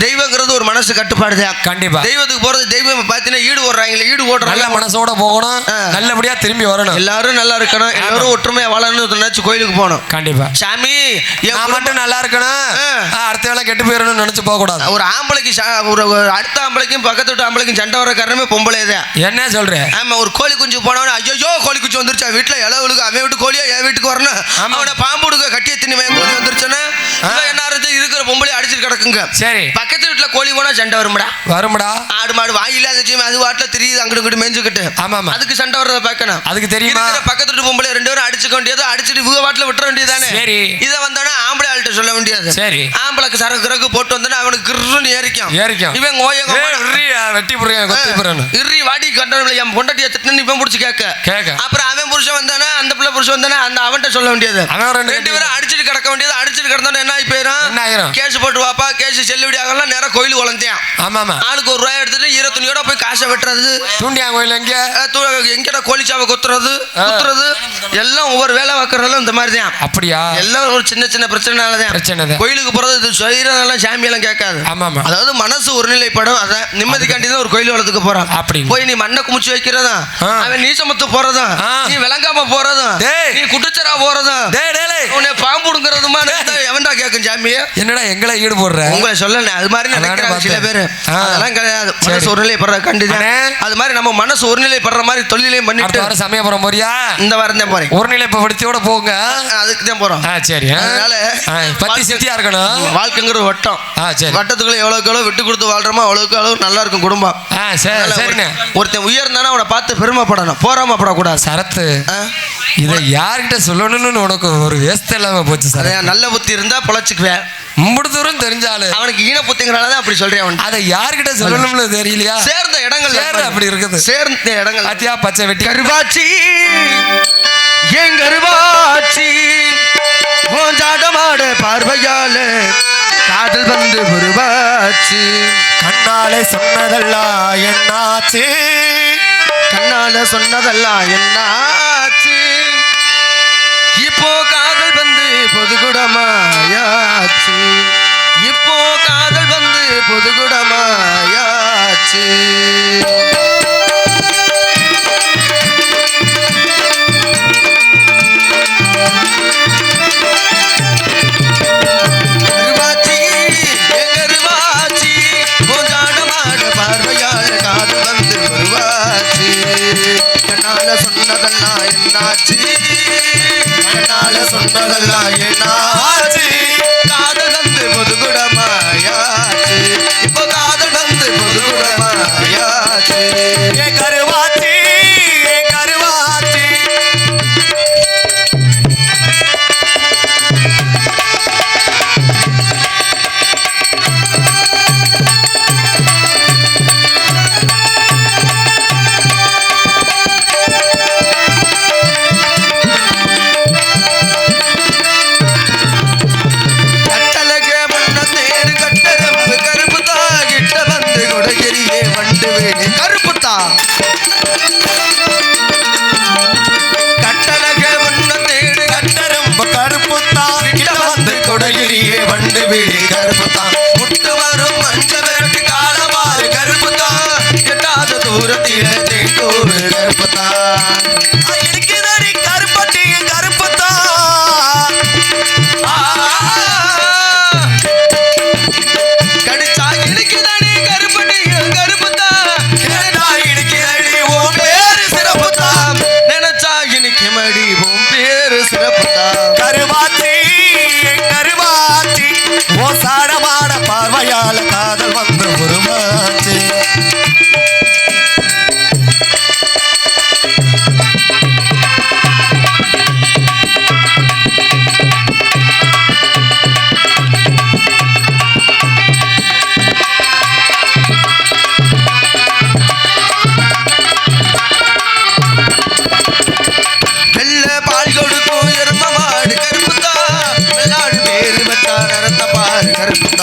தெய்வங்கிறது ஒரு மனசு கட்டுப்பாடு தான். கண்டிப்பா தெய்வத்துக்கு போறது தெய்வம் பார்த்தீங்கன்னா ஈடு ஓடுறாங்களே, ஈடு ஓடுற நல்ல மனசோட போகணும், நல்லபடியா திரும்பி வரணும், எல்லாரும் நல்லா இருக்கணும், எல்லாரும் ஒற்றுமையா வாழணும்னு நினைச்சு கோயிலுக்கு போகணும். கண்டிப்பா சாமி என் மட்டும் நல்லா இருக்கணும், அடுத்த வேலை கெட்டு போயிடணும்னு நினைச்சு போக கூடாது. ஒரு ஆம்பளைக்கு அடுத்த ஆம்பளைக்கும் பக்கத்து வீட்டு ஆம்பளைக்கும் சண்டை வர காரணமே பொம்பளை தான். என்ன சொல்றேன்? ஆமா, ஒரு கோழி குஞ்சு போனவன ஐயோ கோழி குஞ்சு வந்துருச்சா வீட்டுல இளவுக்கு அவன் வீட்டு கோழியா என் வீட்டுக்கு வரணும், அவனை பாம்பு கொடுக்க கட்டிய திண்ணி கோழி வந்துருச்சுன்னா என்ன இருக்கிற பொம்பளை அடிச்சுட்டு கிடக்குங்க. சரி, பக்கத்து வீட்டுல கோழி போனா சண்டை வரும்டா. ஆடு மாடு வாயில்லாத அது வாட்டில தெரியுது அங்கிட்டு இங்கிட்டு மேய்ஞ்சுக்கிட்டு. ஆமா, அதுக்கு சண்டை வர்றத பார்க்கணும். அதுக்கு தெரியுமா? பக்கத்து வீட்டு பொம்பளை ரெண்டு பேரும் அடிச்சுக்க வேண்டியது, அடிச்சுட்டு இவங்க வாட்டில விட்டுற வேண்டியதானே. சரி, இதை வந்தானே ஆம்பளை ஆள்கிட்ட சொல்ல வேண்டியது. சரி, ஆம்பளைக்கு சரக்கு கிறக்கு போட்டு வந்தானே அவனுக்கு கிருன்னு ஏறிக்கும். இவன் வெட்டி இறி வாடி கண்டவங்களை என் பொண்டாட்டியை திட்டு இவன் பிடிச்சி கேட்க. அப்புறம் அவன் புருஷன் வந்தானே, அந்த பிள்ளை புருஷன் வந்தானே, அந்த அவன்கிட்ட சொல்ல வேண்டியது. ரெண்டு பேரும் அடிச்சுட்டு கிடக்க வேண்டியது. அடிச்சுட்டு கிடந்தோன்னு என்ன ஆகி போயிடும்? கேஸ் போட்டு வாப்பா, கேஸ் செல்லுபடி ஆகலாம், நேரம் கோயில் குழந்தையான். ஆமா, ஆளுக்கு ஒரு ரூபாய் எடுத்துட்டு ஈரத்துணியோட போய் காசை வெட்டுறது. தூண்டியா கோயில் எங்கடா கோழிச்சாவை குத்துறது எல்லாம் ஒவ்வொரு வேலை வைக்கிறதும் இந்த மாதிரி தான். அப்படியா? எல்லாம் ஒரு சின்ன சின்ன பிரச்சனை. கோயிலுக்கு போறது செய்யறதெல்லாம் சாமியெல்லாம் கேட்காது. அதாவது மனசு ஒருநிலைப்படும். அதான் நிம்மதிக்காண்டி தான் ஒரு கோயில் வளத்துக்கு போறான். அப்படி போய் நீ மண்ணை குமிச்சு வைக்கிறதா, அவன் நீசமத்து போறதா, நீ விளங்காம போறதா, நீ குட்டுச்சரா போறதா, உன்னை பாம்புடுங்கிறதுமா எவன்டா கேட்கும் சாமிய? என்னடா எங்களை ஈடு போடுற? உங்களை சொல்லல, அது மாதிரி நினைக்கிறாங்க சில பேரு. அதெல்லாம் கிடையாது. மனசு ஒருநிலைப்படுற கண்டிதான். அது மாதிரி நம்ம மனசு ஒருநிலைப்படுற மாதிரி தொழிலையும் பண்ணிட்டு சமயபுரம் போறியா? இந்த வாரம் தான் போறேன். ஒருநிலைப்படுத்தியோட போங்க, அதுக்கு தான் போறோம். சரி, அதனால பத்தி சித்தியா இருக்கணும். வாழ்க்கைங்கிற வட்டம். வட்டத்துக்குள்ள எவ்வளவுக்கு எவ்வளவு விட்டு கொடுத்து வாழ்றோமோ அவ்வளவுக்கு அளவு நல்லா இருக்கும் குடும்பம். ஒருத்தன் உயர்ந்தானா அவனை பார்த்து பெருமைப்படணும், போராமப்படக்கூடாது. சரத்து, இதை யார்கிட்ட சொல்லணும்னு உனக்கு ஒரு வேஸ்ட் இல்லாம போச்சு சார். நல்ல புத்தி இருந்தா பொழைச்சுக்குவேன். மும்புடுதூரம் தெரிஞ்சாலும் அவனுக்கு ஈன புத்திங்கிறனாலதான் அப்படி சொல்றேன். அதை யார்கிட்ட சொல்லணும்னு தெரியலையா? சேர்ந்த இடங்கள் அப்படி இருக்குது. சேர்ந்த இடங்கள் அத்தியா பச்சை வெட்டி கருவாச்சி என் கருவாச்சி ஜாடமாட பார்வையால காதல் வந்து உருவாச்சு. கண்ணாலே சொன்னதெல்லாம் என்னாச்சு, கண்ணால சொன்னதெல்லாம் என்னாச்சு, இப்போ காதல் வந்து பொதுகுடமாயாச்சு, இப்போ காதல் வந்து பொதுகுடமாயாச்சு. சொன்னதெல்லாம் என்னாச்சு, கண்ணால சொன்னதெல்லாம் என்னாச்சு, காதல் வந்து பொதுகுடமாயாச்சு, இப்போ காதல் வந்து பொதுகுடமாயாச்சு. கருவாச்சி கருவாச்சி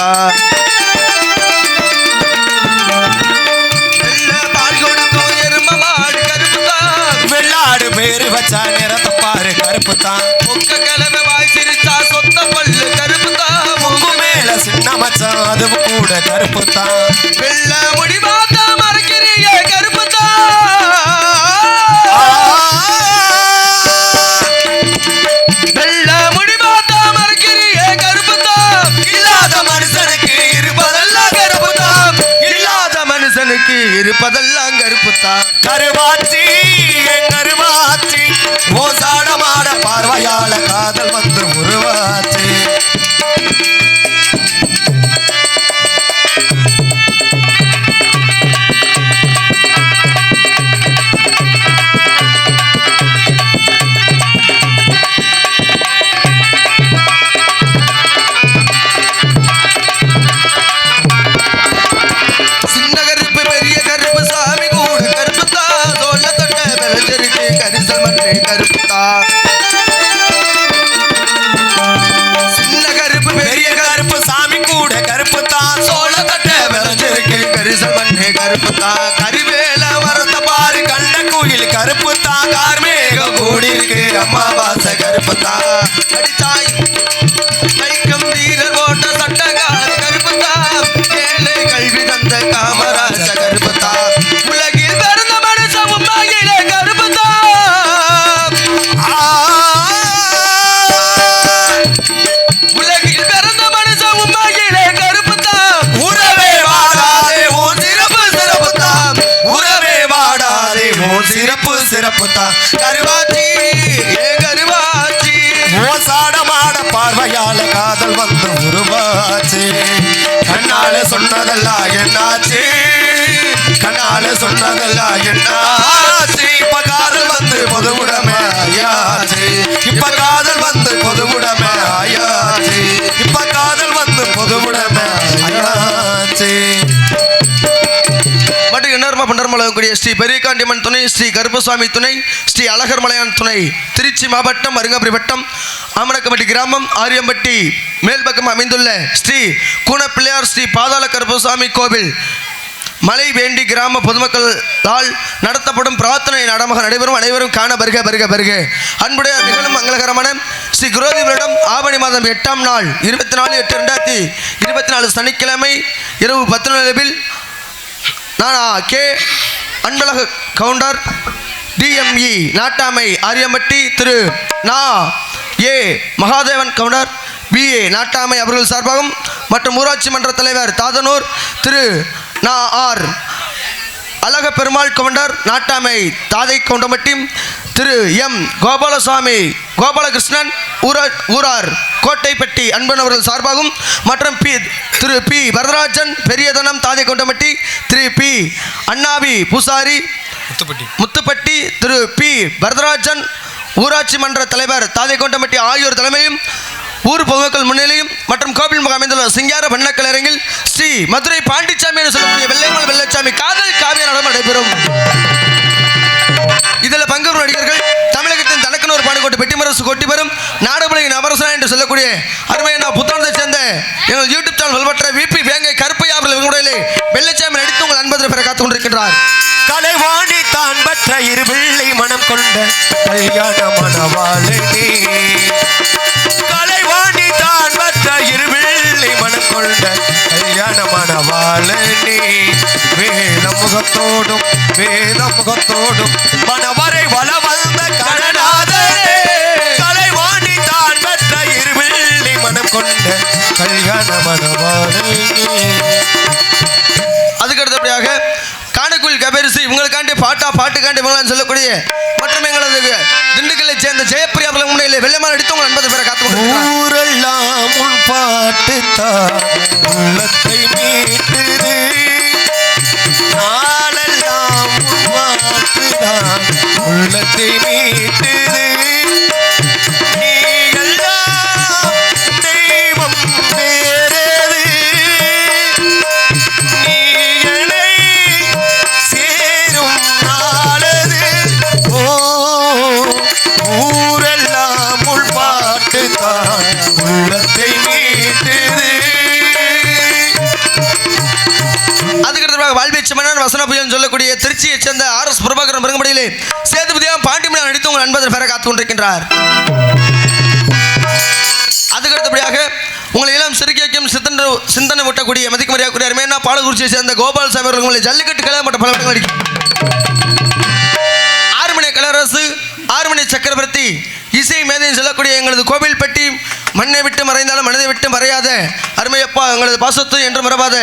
கருப்புத்தா. பால் கொடுக்கும் எரும மாடு கருப்புத்தா. வெள்ளாடு பேரு வச்சா நிறத்தை பாரு கருப்புத்தான். முக்க கிழமை வாய் சிரிச்சா சொத்த பல்லு கருப்புத்தா. முகு மேல சின்ன மச்சான் அதுவும் கூட கருப்புத்தான். வெள்ள முடி பார்த்தா மறைக்கிறிய கருப்புத்தா. வெள்ள முடி பார்த்தா மறைக்கிறிய கருப்புத்தா. இல்லாத மனுஷனுக்கு இருப்பதெல்லாம் கருப்புத்தான். இல்லாத மனுஷனுக்கு இருப்பதெல்லாம் கருப்புத்தா. கருவாச்சி என் கருவாச்சி ஓசாடமாட பார்வையால காதல் வந்து உருவாச்சி. சின்ன கருப்பு பெரிய கருப்பு சாமி கூட கருப்புத்தா. தோல்ல தொட்ட விளைஞ்சிருக்கு கரிசல் மண்ணே கருப்புத்தா. சின்ன கருப்பு பெரிய கருப்பு சாமி கூட கருப்புத்தான். சோழ தட்ட விளைஞ்சிருக்கு கரிசல் மண்ணே கருப்புத்தா. கரிவேல வரத்த பாரு கண்ட கோயில் கருப்புத்தான். கார்மேகம் கூடி இருக்கு அம்மாவாச கருப்புத்தா. அடித்தாய் கைக்கம் வீரர் ஓட்ட சட்டகார கருப்புத்தா. ஏழை கல்வி தந்த காமராஜ கருப்புத்தா. உலகில் பிறந்த மனுஷன் உண்மையிலே கருப்புத்தா. உலகில் பிறந்த மனுஷன் உண்மையிலே கருப்புத்தா. உறவே வாடாதே உன் சிறப்பு சிறப்புத்தான். உறவே வாடாதே உன் சிறப்பு சிறப்புத்தான். கருவாச்சி ஏ கருவாச்சி ஓசாடமாட பார்வையால காதல் வந்து உருவாச்சு. கண்ணால சொன்னதெல்லாம் என்னாச்சு. கண்ணால சொன்னதெல்லாம் என்னாச்சு. இப்ப காதல் வந்து பொது உடமை ஆயாச்சு. இப்ப காதல் வந்து பொது உடமை ஆயாச்சு. இப்ப காதல் வந்து பொது உடமை ஆயாச்சு. மற்றும் எண்ணர்மா பண்டர்மலக்கூடிய ஸ்ரீ பெரியகாண்டியம்மன் துணை, ஸ்ரீ கருப்பசாமி துணை, ஸ்ரீ அழகர் மலையான் துணை, திருச்சி மாவட்டம் அருங்காபுரி வட்டம் ஆமணக்கம்பட்டி கிராமம் ஆரியம்பட்டி மேல்பக்கம் அமைந்துள்ள ஸ்ரீ கூனப்பிள்ளையார் ஸ்ரீ பாதாள கருப்பசாமி கோவில் மலை வேண்டி கிராம பொதுமக்களால் நடத்தப்படும் பிரார்த்தனை நாடகமாக நடைபெறும். அனைவரும் காண வருக வருக வருக. அன்புடைய நிகழும் மங்களகரமான ஸ்ரீ குரோதி வருடம் ஆவணி மாதம் 8ஆம் நாள் 24/8/2024 சனிக்கிழமை இரவு 10 நான் கே அன்பழக கவுண்டர் டிஎம்இ நாட்டாமை ஆரியம்பட்டி திரு நா ஏ மகாதேவன் கவுண்டர் பிஏ நாட்டாமை அவர்கள் சார்பாகவும் மற்றும் ஊராட்சி மன்ற தலைவர் தாதனூர் திரு நா ஆர் அழக பெருமாள் கவுண்டர் நாட்டாமை தாதை கவுண்டமட்டி திரு எம் கோபாலசாமி கோபாலகிருஷ்ணன் ஊரார் கோட்டைப்பட்டி அன்பன் அவர்கள் சார்பாகவும் மற்றும் திரு பி வரதராஜன் பெரியதனம் தாதை கவுண்டமட்டி திரு பி அண்ணாவி பூசாரி முத்துப்பட்டி திரு பி வரதராஜன் ஊராட்சி மன்ற தலைவர் தாதை கவுண்டமட்டி ஆகியோர் தலைமையும் ஊர் பொதுமக்கள் முன்னிலையும் மற்றும் கோவில் முகாம் அமைந்துள்ள சிங்கார வண்ணக்கலரங்கில் ஸ்ரீ மதுரை பாண்டிச்சாமி என்று சொல்லக்கூடிய வெள்ளைமல் வெள்ளச்சாமி காதல் காவிய நடனம் நடைபெறும். இதில் பங்கு நடிகர்கள் தமிழகத்தின் தனக்கனூர் பாடுகோட்டு பெட்டிமரசு கொட்டி வரும் நாடகமுலையின் நவரசனா என்று சொல்லக்கூடிய அருமையான புத்தாண்டத்தை சேர்ந்த எங்கள் யூடியூப் சேனல் வல்பற்ற விபி வேங்கை கருப்பையா அவர்கள் முறையிலே வெள்ளச்சாமி நடித்து உங்கள் அன்பதில் பெற காத்துக் கொண்டிருக்கின்றார். கலைவாணி தான் பற்ற இருவில்லை மனம் கொண்ட கல்யாண மணவாளனே. கலைவாணி தான் பற்ற இருவில்லை மனம் கொண்ட கல்யாண மணவாளனே. வேதமுகத்தோடும் வேதமுகத்தோடும் மணவரை வள வந்த கணநாதனே. கலைவாணி தான் பற்ற இருவில்லை மனம் கொண்ட கல்யாண மணவாளனே. அதுக்கு அடுத்தபடியாக காணக்குள் கபேரிசி இவங்களுக்காண்டி பாட்டுக்காண்டி சொல்லக்கூடிய மற்றும் எங்களது திண்டுக்கல்லை சேர்ந்த ஜெயப்பிரியா அவர்கள் முன்னிலை வெள்ளமான அடித்து உங்கள் அன்பது பேரை காத்து ஊரெல்லாம் உன் பாட்டு தான் உள்ளத்தை மீட்டுது. நாளெல்லாம் உன் பாட்டு தான் உள்ளத்தை மீட்டுது. நீ எல்லாம் தெய்வம் வேறேது. நீ என்னை சேரும் நாளது. ஊரெல்லாம் உள் பாட்டு தான் உள்ளத்தை மீட்டுது. சொல்லக்கூடிய திருச்சியை சேர்ந்த RS பிரபாகரன் பெருங்கமடியிலே சேதுபதியா பாண்டிமணி நடித்து உங்கள் நண்பர் பெற காத்து கொண்டிருக்கின்றார். அதுக்கடுத்தபடியாக உங்களை எல்லாம் சிறுக்கியம் சிந்தனை ஊட்டக்கூடிய மதிக்கு மரியாதைக்குரிய அருமையான பாலகுறிச்சியை சேர்ந்த கோபாலசாமி அவர்கள் உங்களை ஜல்லிக்கட்டு கலை மற்றும் பல இடங்கள் அடிக்கும். 6 மணி கலரசு 6 மணி சக்கரவர்த்தி இசை மேதையும் சொல்லக்கூடிய எங்களது கோவில்பட்டி மண்ணை விட்டு மறைந்தாலும் மனதை விட்டு மறையாத அருமையப்பா எங்களது பாசத்து என்று மறவாத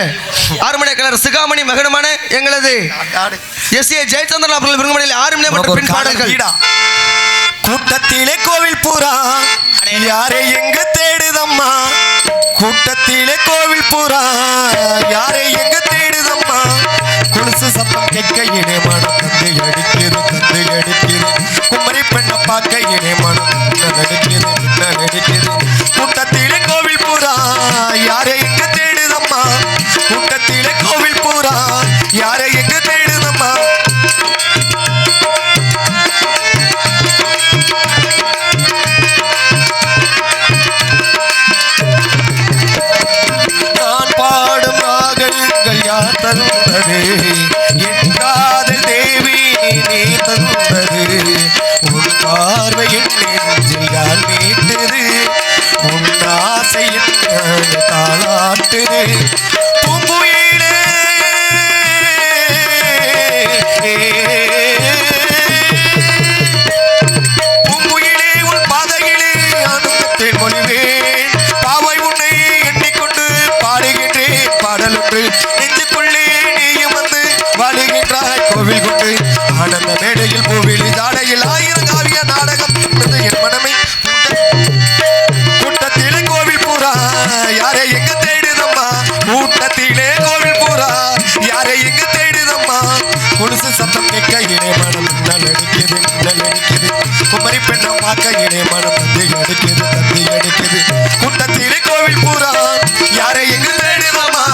6 மணி கலர் சிகாமணி மகனமான எங்களது SA ஜெயச்சந்திரன் அவர்கள் விரும்பும் 6 மணி மற்றும் பின் பாடல்கள். கூட்டத்திலே கோவில் பூரா யாரை எங்க தேடுதம்மா, கூட்டத்திலே கோவில் பூரா யாரை எங்க தேடுதம்மா, கொலுசு சத்தம் கேட்கையிலே மனம் தந்தை அடிக்கிறது குமரி பெண்ண பார்க்கையிலே மனம் நடிக்கிறது. கூட்டத்திலே கோவில் பூரா யாரை எங்க தேடுதம்மா, கூட்டத்திலே கோவில் பூரா யாரை எங்க தேடுதம்மா. தந்தது என் காதல் தேவி நீ தந்தது, உன் பார்வையின் நெஞ்சில் யார் மீட்டது, உன் ஆசையின் தாளாட்டுது. பூங்குயிலே பூங்குயிலே உன் பாதையிலே ஆனந்தத்தில் மொழிவேன், பாவை உன்னை எண்ணிக்கொண்டு பாடுகின்றேன் பாடலொன்று நெஞ்சுக்குள்ளே நீயும் வந்து வாழுகின்றாய் கோவில் கொண்டு. ஆனந்த மேடையில் பூவிலி தாடையில் 1000 காவிய நாடகம் என் மனமே. கூட்டத்திலே கோவில் பூரா யாரை எங்க தேடுதம்மா, கூட்டத்திலே கோவில் பூரா யாரை எங்க தேடுதம்மா, கொலுசு சத்தம் கேட்கையிலே மனம் நடிக்குது குமரி பெண்ணை பார்க்கையிலே மனம் தந்தி அடிக்குது. கூட்டத்திலே கோவில் பூரா யாரை எங்க தேடுதம்மா.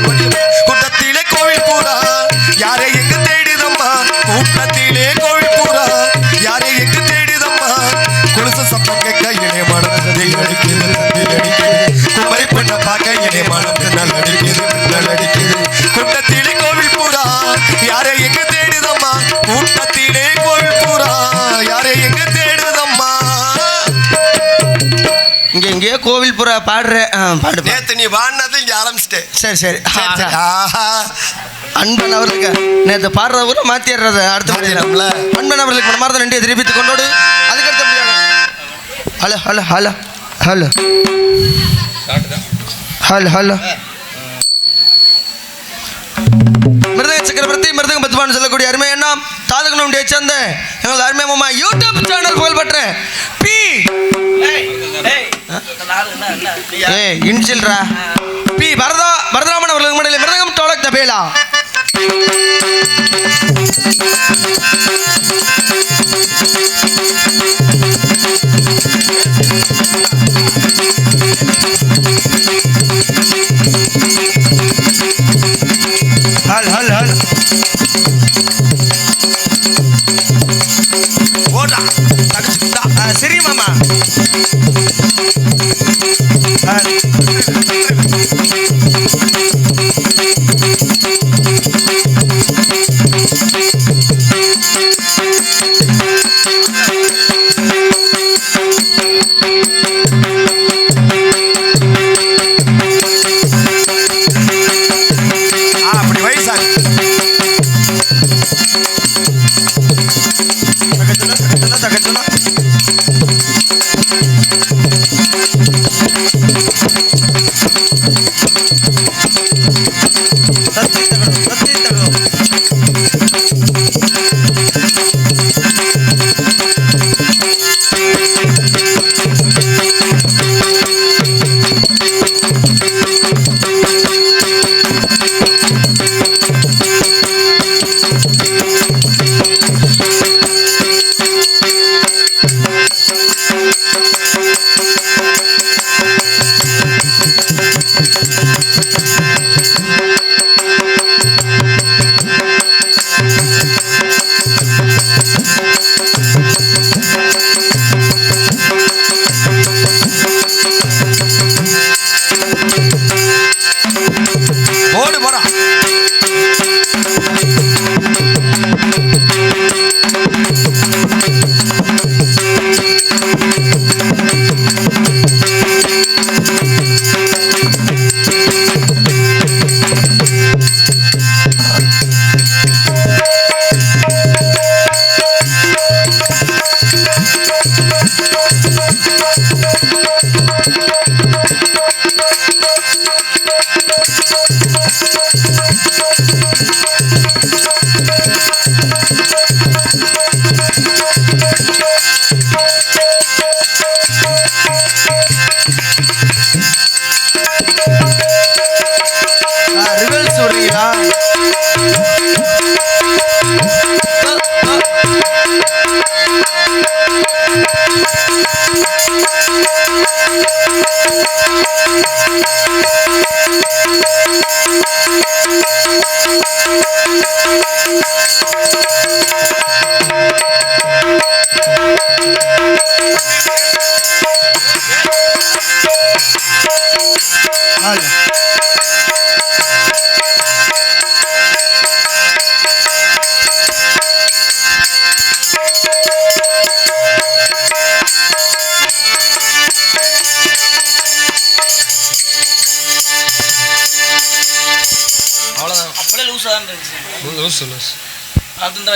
கூட்டத்திலே கோவில் பூரா யாரை எங்க தேடுதம்மா, கூட்டத்திலே கோவில் பூரா யாரை எங்க தேடுதம்மா, கொலுசு சத்தம் கேட்கையிலே மனம் அடிக்கிறது குமரி பெண்ணை பார்க்கையிலே மனம் அடிக்கிறது. கூட்டத்திலே கோவில் பூரா யாரை எங்க தேடுதம்மா, கூட்டத்திலே கோவில் பூரா யாரை எங்க தேடுதம்மா. இங்கே கோவில் புறா பாடுற பாடு. நேத்து நீ பாடினது இங்க ஆரம்பிச்சிட்டேன். சரி அன்பன் அவர்களுக்கு நேற்று பாடுற ஊரை மாற்றிடுறது அடுத்த அன்பன் அவர்களுக்கு மனமார்ந்த நன்றியை தெரிவித்துக் கொண்டோடு அதுக்கடுத்த hello hello hello hello hello hello மிருதக சக்கரவர்த்தி மிருதகம் பத்மான் சொல்லக்கூடிய அருமை என்ன தாதகனுடைய சேர்ந்த எங்களது அருமையம்மா யூடியூப் சேனல் புகழ்பெற்ற பி இன்சில்ரா பி பரதராமன் அவர்களுக்கு முன்னாடி மிருதகம் டோலக் தபேலா. ஹல் ஹல் ஹல் ஓடா சரி மாமா அப்படி வயசாக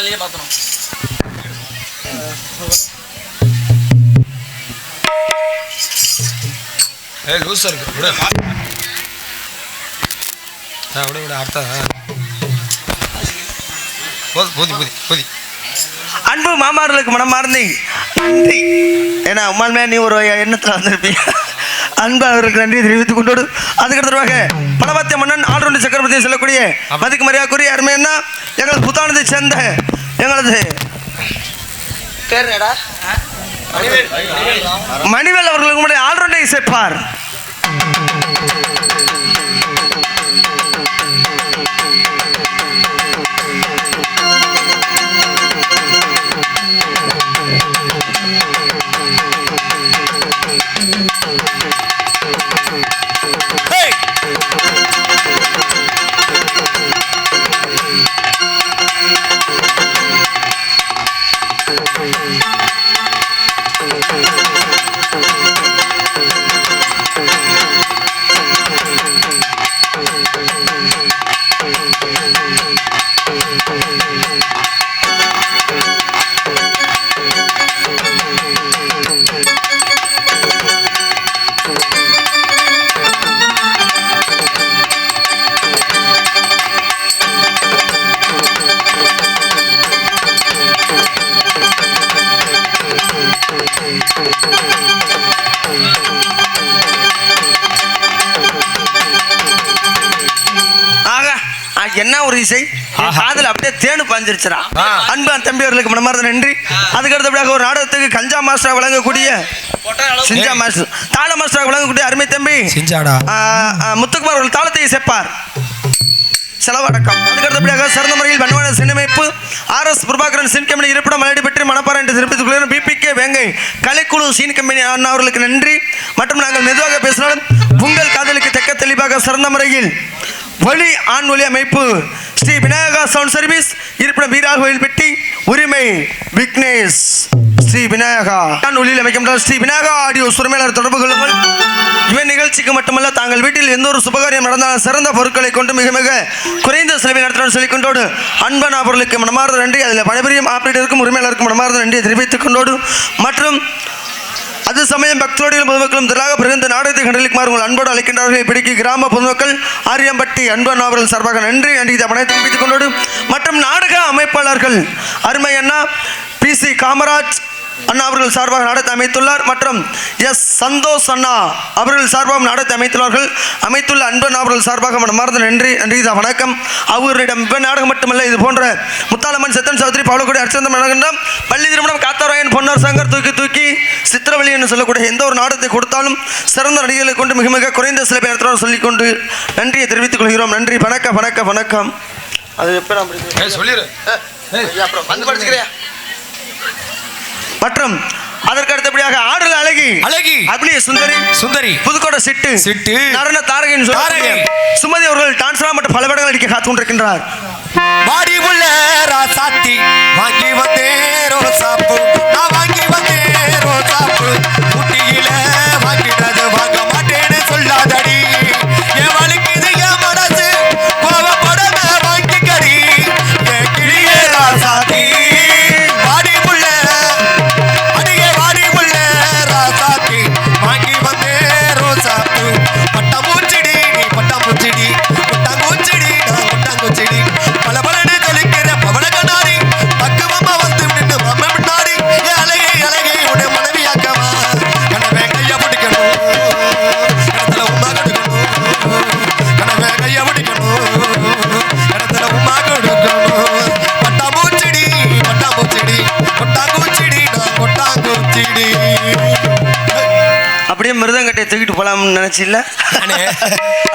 வழியே பார்த்தோம். லூசா இருக்கு விட விட விட அர்த்தம் போதி போதி போதி. அன்பு மாமார்களுக்கு மனமார்ந்தி நன்றி. ஏன்னா உண்மையுமே நீ ஒரு எண்ணத்தில் வந்திருப்பீங்க. அன்பு அவர்களுக்கு நன்றி தெரிவித்துக் கொண்டோடு அதுக்கடுத்ததாக பலவத்திய மன்னன் ஆல்ரவுண்டு சக்கரவர்த்தியை சொல்லக்கூடிய மதிக்கு மரியாதைக்குரிய அருமையன்னா எங்களது புத்தானதை சேர்ந்த எங்களது பேர் மணிவேல் அவர்களுக்கு முன்னாடி ஆல்ரவுண்டை சேர்ப்பார். என்ன ஒரு இசை காதல் அப்படியே தேனு பாஞ்சிருச்சுடா. அன்பு தம்பி அவர்களுக்கு மனமார்ந்த நன்றி. அதுக்கு அடுத்தபடியாக ஒரு நாடகத்துக்கு கஞ்சா மாஸ்டர் வழங்கக்கூடிய சிஞ்சா மாஸ்டர் தாள மாஸ்டர் வழங்கக்கூடிய அருமை தம்பி முத்துக்குமார் அவர்கள் தாளத்தை சேர்ப்பார். செலவடக்கம். அதுக்கு அடுத்தபடியாக சிறந்த முறையில் வன்வான சினிமைப்பு RS பிரபாகரன் சீன் கம்பெனி இருப்பிடம் மலையடி பெற்று மணப்பாறை என்று தெரிவித்துக் கொள்கிறேன். BPK வேங்கை கலைக்குழு சீன் கம்பெனி அண்ணா அவர்களுக்கு நன்றி. மற்றும் நாங்கள் மெதுவாக பேசினாலும் உங்கள் காதலுக்கு தெக்க தெளிவாக சிறந்த முறையில் ஒளி ஆண் ஒளி அமைப்பு ஸ்ரீ விநாயகா சவுண்ட் சர்வீஸ் இருப்பிடம் வீராகோயில் பெட்டி உரிமை விக்னேஷ் ஸ்ரீ விநாயகா ஒளியில் அமைக்கின்ற ஸ்ரீ விநாயகா ஆடியோ சுரமேலர் தொடர்பு கொள்ளுங்கள். இவன் நிகழ்ச்சிக்கு மட்டுமல்ல தாங்கள் வீட்டில் எந்த ஒரு சுபகாரியம் நடந்தாலும் சிறந்த பொருட்களை கொண்டு மிக மிக குறைந்த செலவில் நடத்தணும் சொல்லிக் கொண்டோடு அன்பன் அவர்களுக்கு மனமார்ந்த நன்றி. அதில் பணிபுரியும் ஆப்பரேட்டருக்கும் உரிமையாளருக்கும் மனமார்ந்த நன்றியை தெரிவித்துக் கொண்டோடு மற்றும் அது சமயம் பக்தோடிகள் பொதுமக்களும் திராக பிறந்த நாடகத்தை கண்டளிக்குமாறு உங்கள் அன்போடு அழைக்கின்றார்கள். இப்படிக்கு கிராம பொதுமக்கள் ஆரியம்பட்டி அன்பன் அவர்கள் சார்பாக நன்றி இதை பணத்தை தெரிவித்துக் கொண்டோடு மற்றும் நாடக அமைப்பாளர்கள் அருமை அண்ணா PC காமராஜ் அண்ணா அவர்கள் சார்பாக நாடகத்தை அமைத்துள்ளார். மற்றும் சந்தோஷ் அண்ணா அவர்கள் சார்பாக நாடகத்தை அமைத்துள்ள அன்பன் அவர்கள் சார்பாக மனமார்ந்த நன்றி வணக்கம். அவரிடம் நாடகம் மட்டுமல்ல இது போன்ற முத்தாலம்மன் சத்தன் சௌத்ரி பாவலக்கூடிய அர்ச்சந்தம் நடக்கின்றாம் பள்ளி திருமணம் காத்தாராயன் பொன்னர் சங்கர் தூக்கி சித்திரவழி என்று சொல்லக்கூடிய எந்த ஒரு நாடகத்தை கொடுத்தாலும் சிறந்த நடிகர்களை கொண்டு மிக மிக குறைந்த சில பேர் சொல்லிக்கொண்டு நன்றியை தெரிவித்துக் கொள்கிறோம். நன்றி வணக்கம். அது எப்ப மற்றும் அதற்கு அடுத்தபடியாக ஆடல் அழகி அப்படியே சுந்தரி புதுக்கோட்டை சிட்டு நடன தாரகின் சுமதி அவர்கள் டான்ஸ்ரா மற்றும் பல படங்கள் அடிக்க காத்து கொண்டிருக்கின்றார். வாடி உள்ள ராசாத்தி வாங்கி வந்தே ரோசாப்பு நான் வாங்கி வந்தே ரோசாப்பு குட்டியில வாங்கிட்டது வாங்க மாட்டேன்னு சொல்லாதடி என் வலிக்குது என் மனசு கோவப்படாத வாங்கிக்கடி என் கிளியே ராசாத்தி வாடி உள்ள ராசாத்தி வாங்கி வந்தே ரோசாப்பு பட்டாம்பூச்சிடி நீ பட்டாம்பூச்சிடி முட்டாங்கூச்சிடி நான் முட்டாங்கூச்சிடி பல பலனு தெளிக்கிற பவன கண்ணாடி பக்குவமா வந்து நின்று முன்னாடி அழகே வச்சிடு. அப்படியே மிருதங்கட்டை தூக்கிட்டு போலாம்னு நினைச்சில்ல.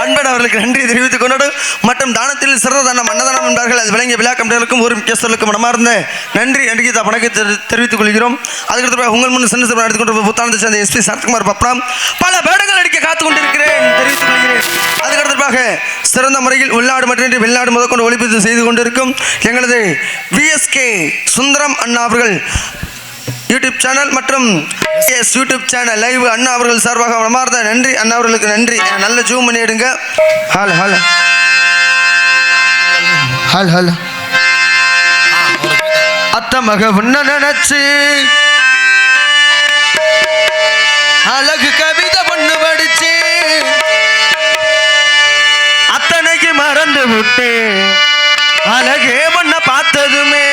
அன்பன் அவர்களுக்கு நன்றி தெரிவித்துக் கொண்டோடு மற்றும் தானத்தில் சிறந்த தானம் அன்னதானம் என்பார்கள். அது விளங்கிய விழா கமிட்டிகளுக்கும் ஒரு முக்கியஸ்தர்களுக்கும் மனமார்ந்த நன்றி அன்றைக்கு வணக்கத்தை தெரிவித்துக் கொள்கிறோம். அதுக்கடுத்து உங்கள் முன் சின்ன சிறப்பு எடுத்துக்கொண்டு புத்தானத்தை சேர்ந்த எஸ்பி சரத்குமார் பப்ராம் பல வேடங்கள் அடிக்க காத்துக் கொண்டிருக்கிறேன் தெரிவித்துக் கொள்கிறேன். அதுக்கடுத்ததாக சிறந்த முறையில் உள்நாடு மற்றும் வெளிநாடு முதற்கொண்டு ஒளிப்பதிவு செய்து கொண்டிருக்கும் எங்களது விஎஸ்கே சுந்தரம் அண்ணா அவர்கள் யூடியூப் சேனல் மற்றும் யூடியூப் சேனல் லைவ் அண்ணா அவர்கள் சார்பாக மனமார்ந்த நன்றி. அண்ணா அவர்களுக்கு நன்றி. நல்ல ஜூம் பண்ணி எடுங்க. ஹால் ஹால் ஹால் ஹால் அத்த மக உன்ன நினைச்சு அழகு கவிதை பொண்ணு படிச்சு அத்தனைக்கு மறந்து விட்டு அழகே பொண்ண பார்த்ததுமே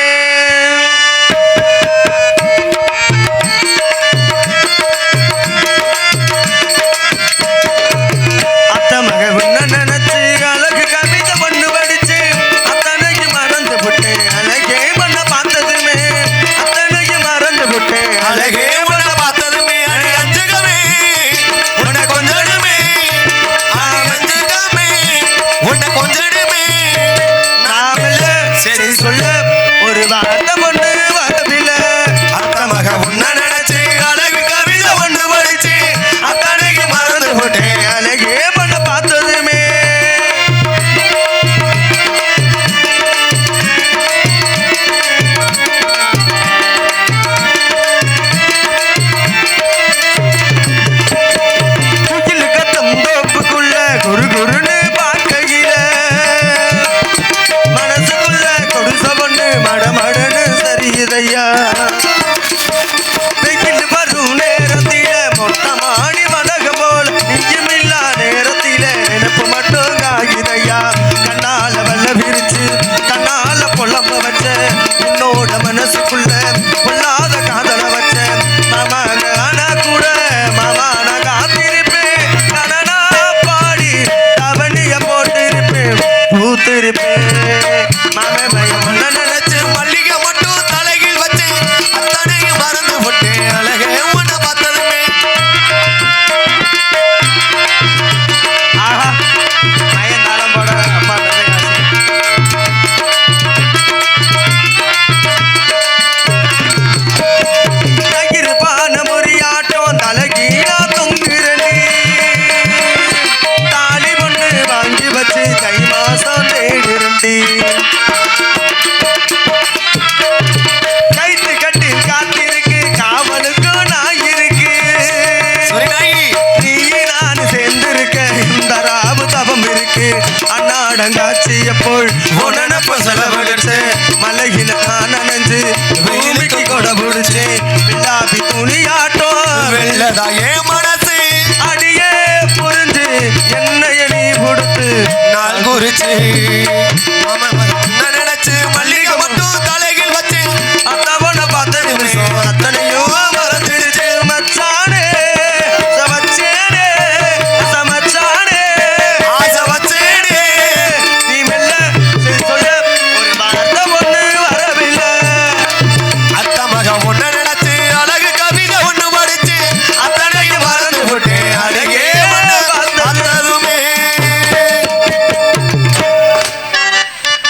அடங்காச்சியப்போள் உனனப்ப செலவழிச்சு மலையில நனைஞ்சு பூமிக்கு கொடை பிடிச்சு பிள்ளாபி துணியாட்டோ வெள்ளதாயே மனசு அடியே புரிஞ்சு என்னைய நீ கொடுத்து நாள் குறிச்சு